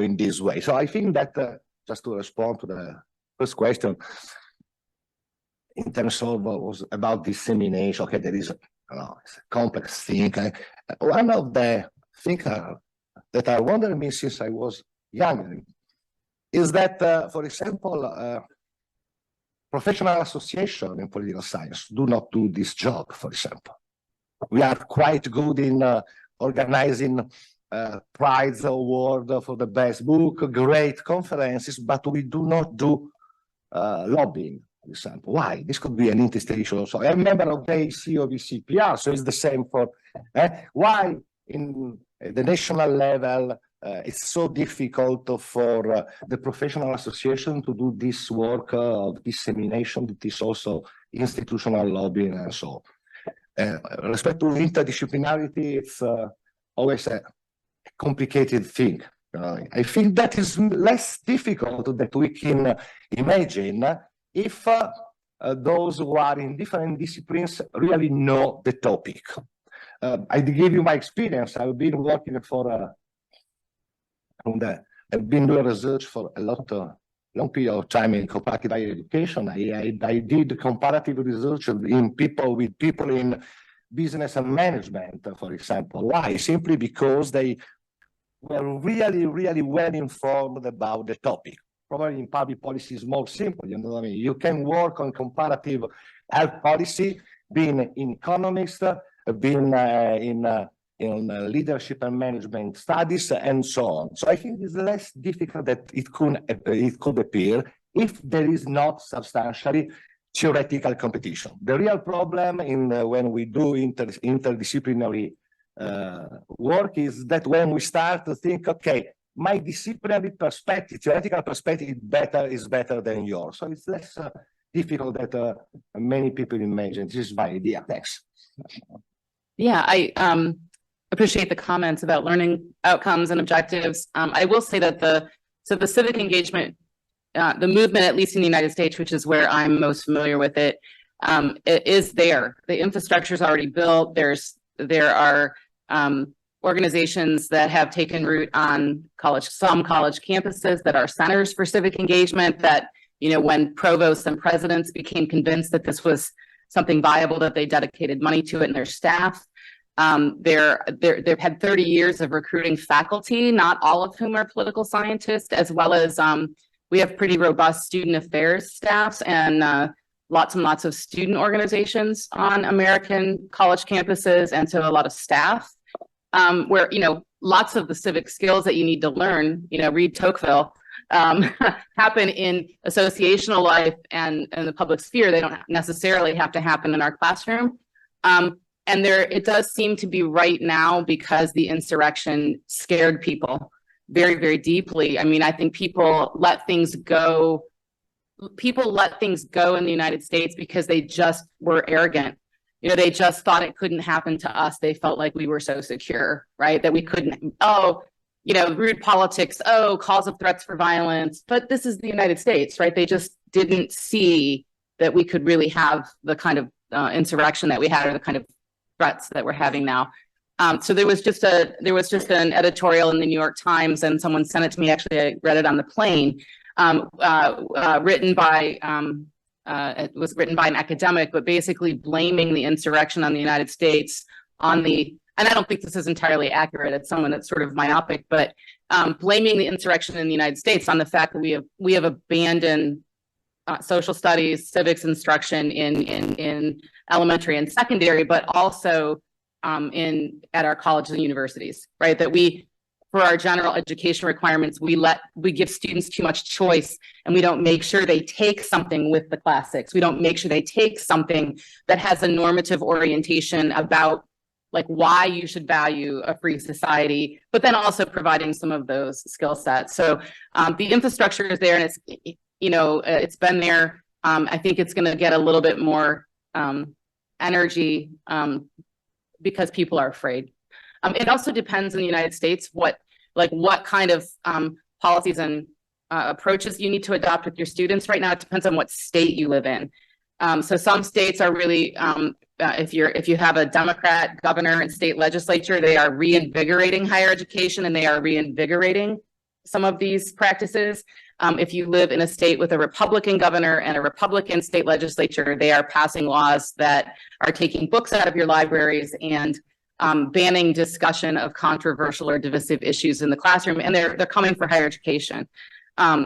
in this way. So I think that just to respond to the first question, in terms of what was about dissemination, okay, there is it's a complex thing. One of the things that I wondered me since I was younger is that, for example, professional association in political science do not do this job, for example. We are quite good in organizing prize award for the best book, great conferences, but we do not do lobbying, for example. Why? This could be an interesting issue also. I'm a member of the AC of ECPR, so it's the same for why in the national level it's so difficult for the professional association to do this work of dissemination. It is also institutional lobbying and so on. Respect to interdisciplinarity, it's always a complicated thing. I think that is less difficult that we can imagine if those who are in different disciplines really know the topic. I give you my experience. I've been working for I've been doing research for a long period of time in comparative higher education. I did comparative research in people in business and management, for example. Why? Simply because they were really, really well informed about the topic. Probably in public policy is more simple, you know what I mean? You can work on comparative health policy, being in economics, being in leadership and management studies, and so on. So I think it's less difficult that it could appear if there is not substantially theoretical competition. The real problem when we do interdisciplinary work is that when we start to think, okay, my disciplinary perspective, theoretical perspective is better than yours. So it's less difficult that many people imagine. This is my idea. Thanks. Yeah, I appreciate the comments about learning outcomes and objectives. I will say that the civic engagement, the movement, at least in the United States, which is where I'm most familiar with it, it is there. The infrastructure is already built. There are organizations that have taken root on some college campuses that are centers for civic engagement, that, you know, when provosts and presidents became convinced that this was something viable, that they dedicated money to it and their staff. They've had 30 years of recruiting faculty, not all of whom are political scientists, as well as we have pretty robust student affairs staffs and lots and lots of student organizations on American college campuses, and so a lot of staff where, you know, lots of the civic skills that you need to learn, you know, read Tocqueville, happen in associational life and the public sphere. They don't necessarily have to happen in our classroom. And it does seem to be right now, because the insurrection scared people very, very deeply. I mean, I think people let things go. People let things go in the United States because they just were arrogant. You know, they just thought it couldn't happen to us. They felt like we were so secure, right? That we couldn't, you know, rude politics, calls of threats for violence. But this is the United States, right? They just didn't see that we could really have the kind of insurrection that we had, or the kind of threats that we're having now. So there was just an editorial in the New York Times, and someone sent it to me. Actually, I read it on the plane. It was written by an academic, but basically blaming the insurrection on the United States on the and I don't think this is entirely accurate. It's someone that's sort of myopic, but blaming the insurrection in the United States on the fact that we have abandoned social studies, civics instruction in elementary and secondary, but also at our colleges and universities, right? That for our general education requirements, we give students too much choice, and we don't make sure they take something with the classics. We don't make sure they take something that has a normative orientation about like why you should value a free society, but then also providing some of those skill sets. So the infrastructure is there, and it's, it's been there. I think it's going to get a little bit more energy because people are afraid. It also depends in the United States what kind of policies and approaches you need to adopt with your students. Right now, it depends on what state you live in. So some states are really, if you have a Democrat governor and state legislature, they are reinvigorating higher education, and they are reinvigorating some of these practices. If you live in a state with a Republican governor and a Republican state legislature, they are passing laws that are taking books out of your libraries and banning discussion of controversial or divisive issues in the classroom, and they're coming for higher education.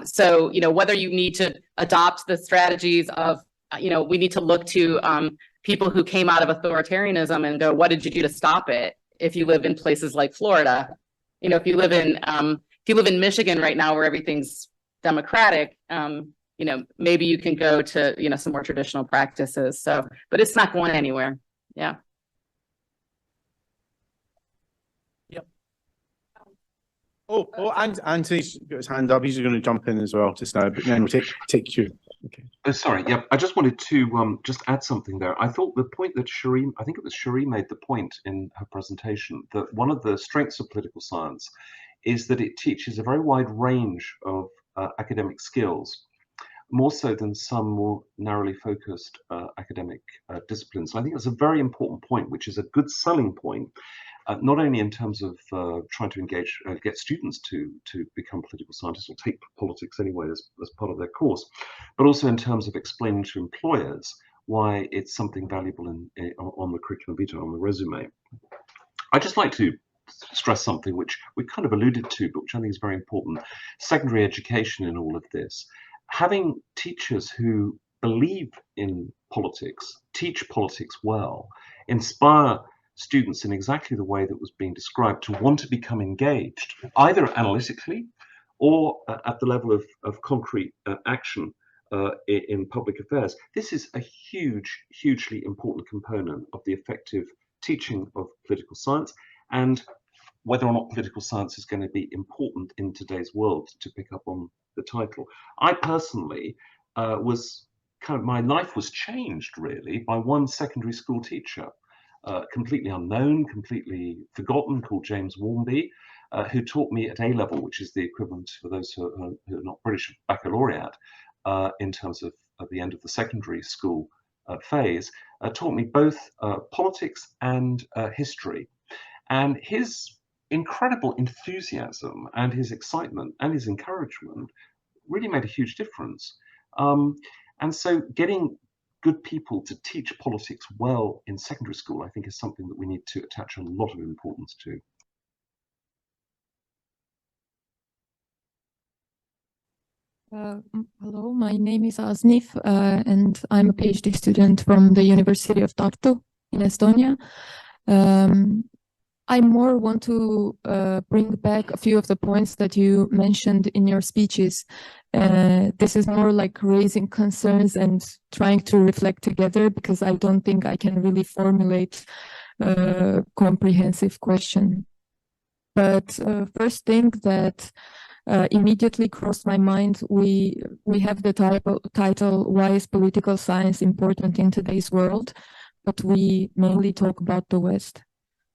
So, whether you need to adopt the strategies of, we need to look to people who came out of authoritarianism and go, what did you do to stop it? If you live in places like Florida, if you live in Michigan right now where everything's democratic, maybe you can go to, some more traditional practices. So, but it's not going anywhere. Yeah. And Anthony's got his hand up. He's going to jump in as well just now, but then we'll take you. Okay. Oh, sorry. Yeah, I just wanted to just add something there. I thought the point that Cherie, I think it was Cherie, made the point in her presentation that one of the strengths of political science is that it teaches a very wide range of academic skills, more so than some more narrowly focused academic disciplines. And I think that's a very important point, which is a good selling point. Not only in terms of trying to engage, get students to become political scientists or take politics anyway as part of their course, but also in terms of explaining to employers why it's something valuable on the curriculum vitae, on the resume. I'd just like to stress something which we kind of alluded to, but which I think is very important. Secondary education in all of this. Having teachers who believe in politics, teach politics well, inspire students in exactly the way that was being described to want to become engaged, either analytically or at the level of concrete action in public affairs. This is a hugely important component of the effective teaching of political science, and whether or not political science is going to be important in today's world, to pick up on the title. I personally my life was changed really by one secondary school teacher, completely unknown, completely forgotten, called James Warmby, who taught me at A level, which is the equivalent for those who are not British, baccalaureate, in terms of at the end of the secondary school phase, taught me both politics and history. And his incredible enthusiasm and his excitement and his encouragement really made a huge difference. And so getting good people to teach politics well in secondary school, I think, is something that we need to attach a lot of importance to. Hello, my name is Asnif, and I'm a PhD student from the University of Tartu in Estonia. I more want to bring back a few of the points that you mentioned in your speeches. This is more like raising concerns and trying to reflect together, because I don't think I can really formulate a comprehensive question. But first thing that immediately crossed my mind, we have the title, Why is Political Science Important in Today's World? But we mainly talk about the West.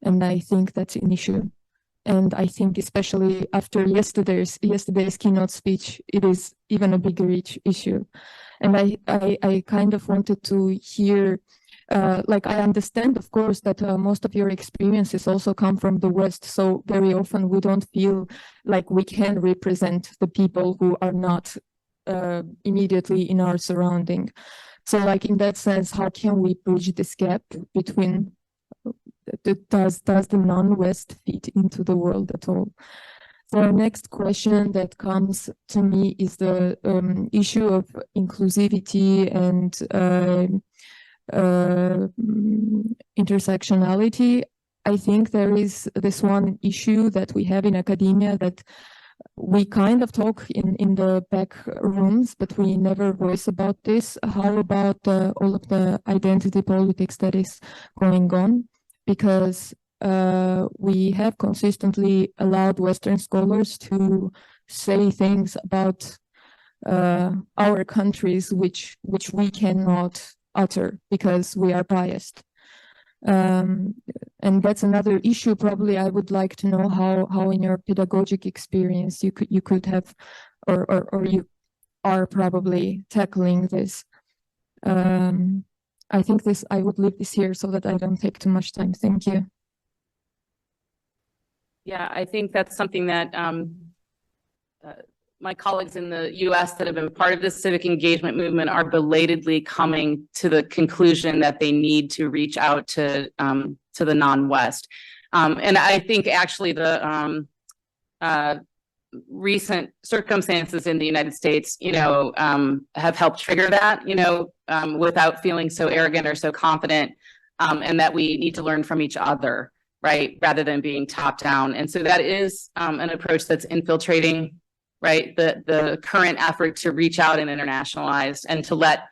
And I think that's an issue. And I think especially after yesterday's keynote speech, it is even a bigger issue. And I kind of wanted to hear, I understand, of course, that most of your experiences also come from the West. So very often we don't feel like we can represent the people who are not immediately in our surrounding. So in that sense, how can we bridge this gap between does the non-West fit into the world at all? The next question that comes to me is the issue of inclusivity and intersectionality. I think there is this one issue that we have in academia that we kind of talk in the back rooms, but we never voice about this. How about all of the identity politics that is going on? Because we have consistently allowed Western scholars to say things about our countries which we cannot utter because we are biased. And that's another issue. Probably I would like to know how in your pedagogic experience you could have or you are probably tackling this. I think I would leave this here so that I don't take too much time. Thank you. Yeah, I think that's something that my colleagues in the US that have been part of this civic engagement movement are belatedly coming to the conclusion that they need to reach out to the non-West. And I think actually the recent circumstances in the United States, have helped trigger that, without feeling so arrogant or so confident, and that we need to learn from each other, right, rather than being top down. And so that is an approach that's infiltrating, right, the current effort to reach out and internationalize and to let,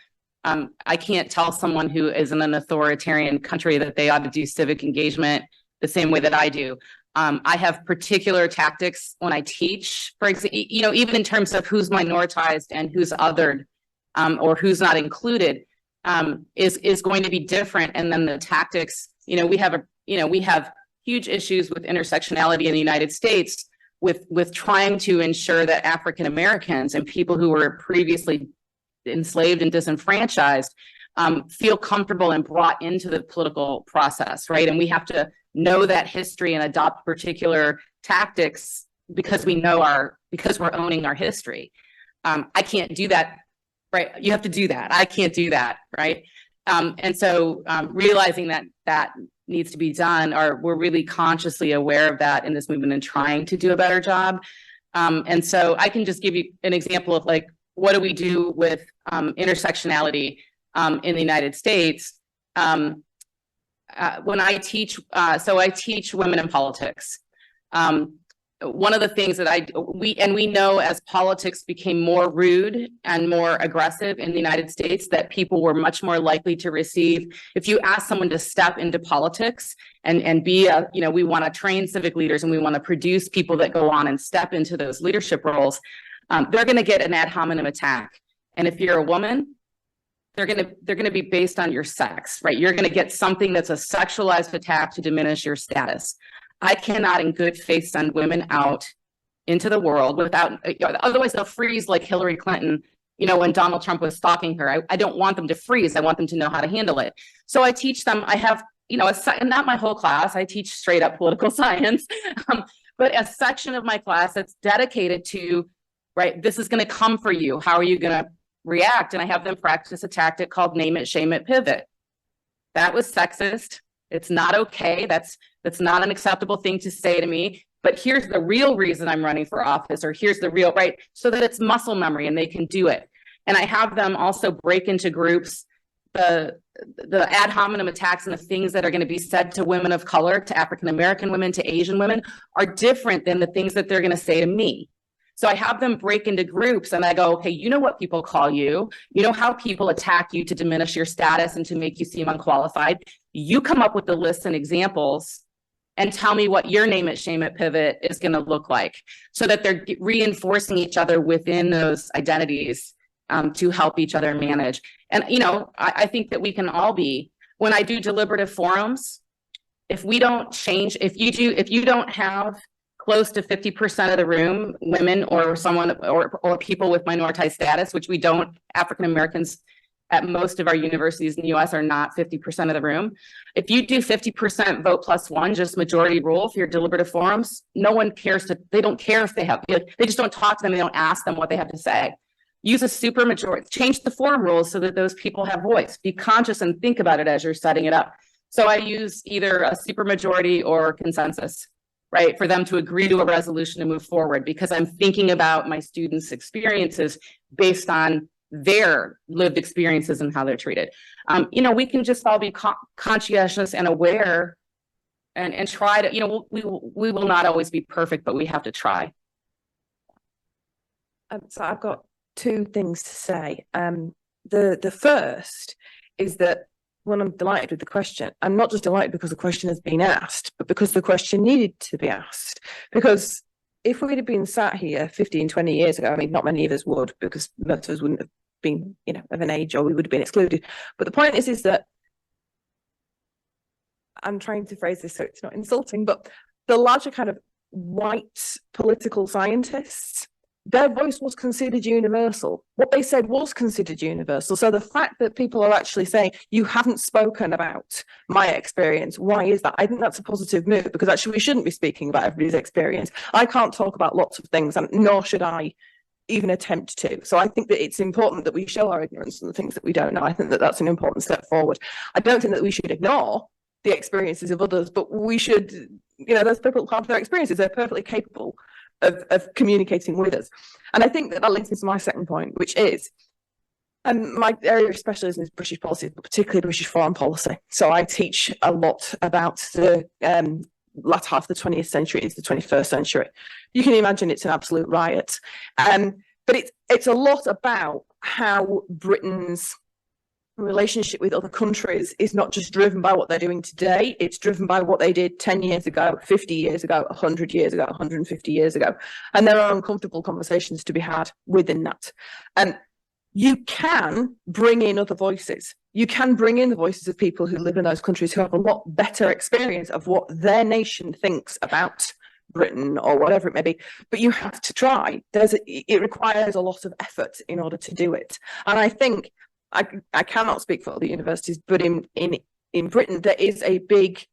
I can't tell someone who is in an authoritarian country that they ought to do civic engagement the same way that I do. I have particular tactics when I teach, for example, even in terms of who's minoritized and who's othered, or who's not included, is going to be different. And then the tactics, we have huge issues with intersectionality in the United States with trying to ensure that African Americans and people who were previously enslaved and disenfranchised feel comfortable and brought into the political process, right? And we have to know that history and adopt particular tactics because because we're owning our history. I can't do that, right? You have to do that. I can't do that, right? And so realizing that needs to be done, or we're really consciously aware of that in this movement and trying to do a better job. And so I can just give you an example of like, what do we do with intersectionality in the United States? When I teach, so I teach women in politics. One of the things that we know as politics became more rude and more aggressive in the United States, that people were much more likely to receive, if you ask someone to step into politics and be we want to train civic leaders and we want to produce people that go on and step into those leadership roles, they're going to get an ad hominem attack. And if you're a woman, they're going to be based on your sex, right? You're going to get something that's a sexualized attack to diminish your status. I cannot in good faith send women out into the world without, otherwise they'll freeze like Hillary Clinton, when Donald Trump was stalking her. I don't want them to freeze. I want them to know how to handle it. So I teach them, I have, not my whole class, I teach straight up political science, but a section of my class that's dedicated to, right, this is going to come for you. How are you going to react? And I have them practice a tactic called name it, shame it, pivot. That was sexist. It's not okay. That's not an acceptable thing to say to me. But here's the real reason I'm running for office, or here's the real, right? So that it's muscle memory and they can do it. And I have them also break into groups. The ad hominem attacks and the things that are going to be said to women of color, to African American women, to Asian women, are different than the things that they're going to say to me. So I have them break into groups and I go, okay, you know what people call you, you know how people attack you to diminish your status and to make you seem unqualified. You come up with the lists and examples and tell me what your name it, shame it, pivot is going to look like, so that they're reinforcing each other within those identities to help each other manage. And, I think that we can all be, when I do deliberative forums, if we don't change, if you don't have close to 50% of the room, women or someone or people with minoritized status, which we don't, African Americans at most of our universities in the US are not 50% of the room. If you do 50% vote plus one, just majority rule for your deliberative forums, no one cares they don't care if they have, they just don't talk to them, they don't ask them what they have to say. Use a super majority, change the forum rules so that those people have voice. Be conscious and think about it as you're setting it up. So I use either a supermajority or consensus, right? For them to agree to a resolution and move forward, because I'm thinking about my students' experiences based on their lived experiences and how they're treated. You know, we can just all be conscientious and aware and try to, you know, we will not always be perfect, but we have to try. So I've got two things to say. The first is that when I'm delighted with the question, I'm not just delighted because the question has been asked, but because the question needed to be asked. Because if we'd have been sat here 15, 20 years ago, I mean, not many of us would, because most of us wouldn't have been, you know, of an age, or we would have been excluded. But the point is that I'm trying to phrase this so it's not insulting, but the larger kind of white political scientists, their voice was considered universal. What they said was considered universal. So the fact that people are actually saying, you haven't spoken about my experience, why is that? I think that's a positive move, because actually we shouldn't be speaking about everybody's experience. I can't talk about lots of things, and nor should I even attempt to. So I think that it's important that we show our ignorance on the things that we don't know. I think that that's an important step forward. I don't think that we should ignore the experiences of others, but we should, you know, those people who have their experiences, they're perfectly capable of communicating with us. And I think that that links into my second point, which is, my area of specialism is British policy, but particularly British foreign policy. So I teach a lot about the latter half of the 20th century into the 21st century. You can imagine it's an absolute riot. But it's a lot about how Britain's relationship with other countries is not just driven by what they're doing today, it's driven by what they did 10 years ago, 50 years ago, 100 years ago, 150 years ago. And there are uncomfortable conversations to be had within that. And you can bring in other voices. You can bring in the voices of people who live in those countries who have a lot better experience of what their nation thinks about Britain or whatever it may be, but you have to try. It requires a lot of effort in order to do it. And I think I cannot speak for other universities, but in Britain, there is a big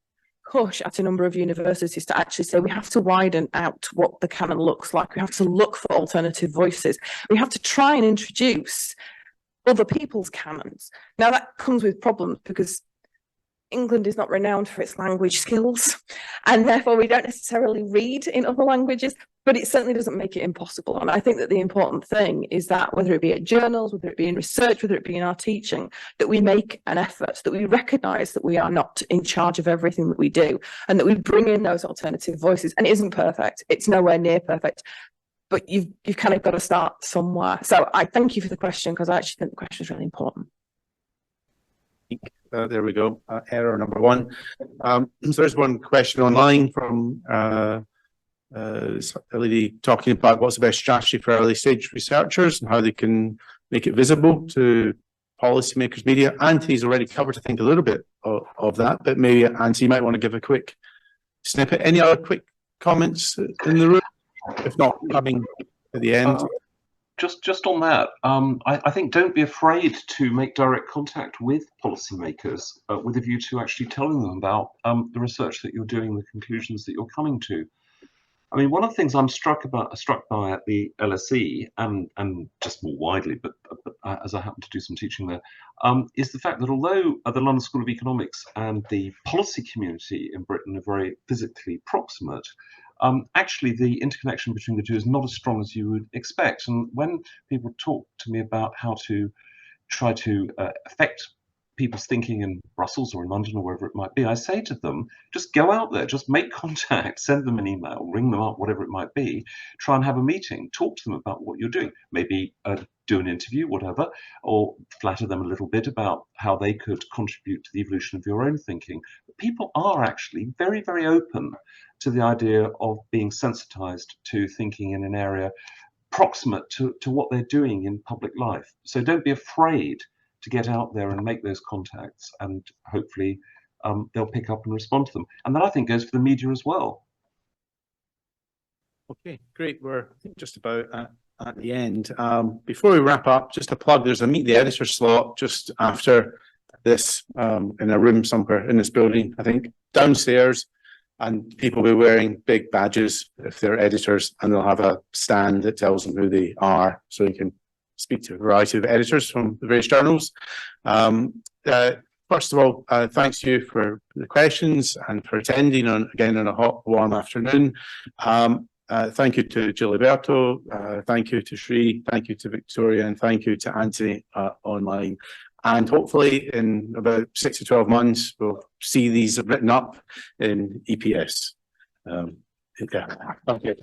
push at a number of universities to actually say we have to widen out what the canon looks like. We have to look for alternative voices. We have to try and introduce other people's canons. Now that comes with problems because England is not renowned for its language skills, and therefore we don't necessarily read in other languages, but it certainly doesn't make it impossible. And I think that the important thing is that whether it be at journals, whether it be in research, whether it be in our teaching, that we make an effort, that we recognise that we are not in charge of everything that we do, and that we bring in those alternative voices. And it isn't perfect, it's nowhere near perfect, but you've kind of got to start somewhere. So I thank you for the question, because I actually think the question is really important. There we go. Error number one. So there's one question online from a lady talking about what's the best strategy for early stage researchers and how they can make it visible to policymakers, media. Anthony's already covered, I think, a little bit of that, but maybe Anthony might want to give a quick snippet. Any other quick comments in the room? If not, coming at the end. Just on that, I think don't be afraid to make direct contact with policymakers with a view to actually telling them about the research that you're doing, the conclusions that you're coming to. I mean, one of the things I'm struck by at the LSE and just more widely, but as I happen to do some teaching there, is the fact that although the London School of Economics and the policy community in Britain are very physically proximate, actually the interconnection between the two is not as strong as you would expect. And when people talk to me about how to try to affect people's thinking in Brussels or in London or wherever it might be, I say to them, just go out there, just make contact, send them an email, ring them up, whatever it might be, try and have a meeting, talk to them about what you're doing, maybe do an interview, whatever, or flatter them a little bit about how they could contribute to the evolution of your own thinking. But people are actually very, very open to the idea of being sensitized to thinking in an area proximate to what they're doing in public life. So don't be afraid to get out there and make those contacts, and hopefully they'll pick up and respond to them. And that, I think, goes for the media as well. Okay, great. We're just about at the end. Before we wrap up, just a plug, there's a Meet the Editor slot just after this in a room somewhere in this building, I think, downstairs. And people will be wearing big badges if they're editors, and they'll have a stand that tells them who they are, so you can speak to a variety of editors from the various journals. first of all, thanks to you for the questions and for attending again on a hot, warm afternoon. Thank you to Giliberto, thank you to Cherie, thank you to Victoria, and thank you to Anthony online. And hopefully in about 6 to 12 months, we'll see these written up in EPS. Yeah. Okay.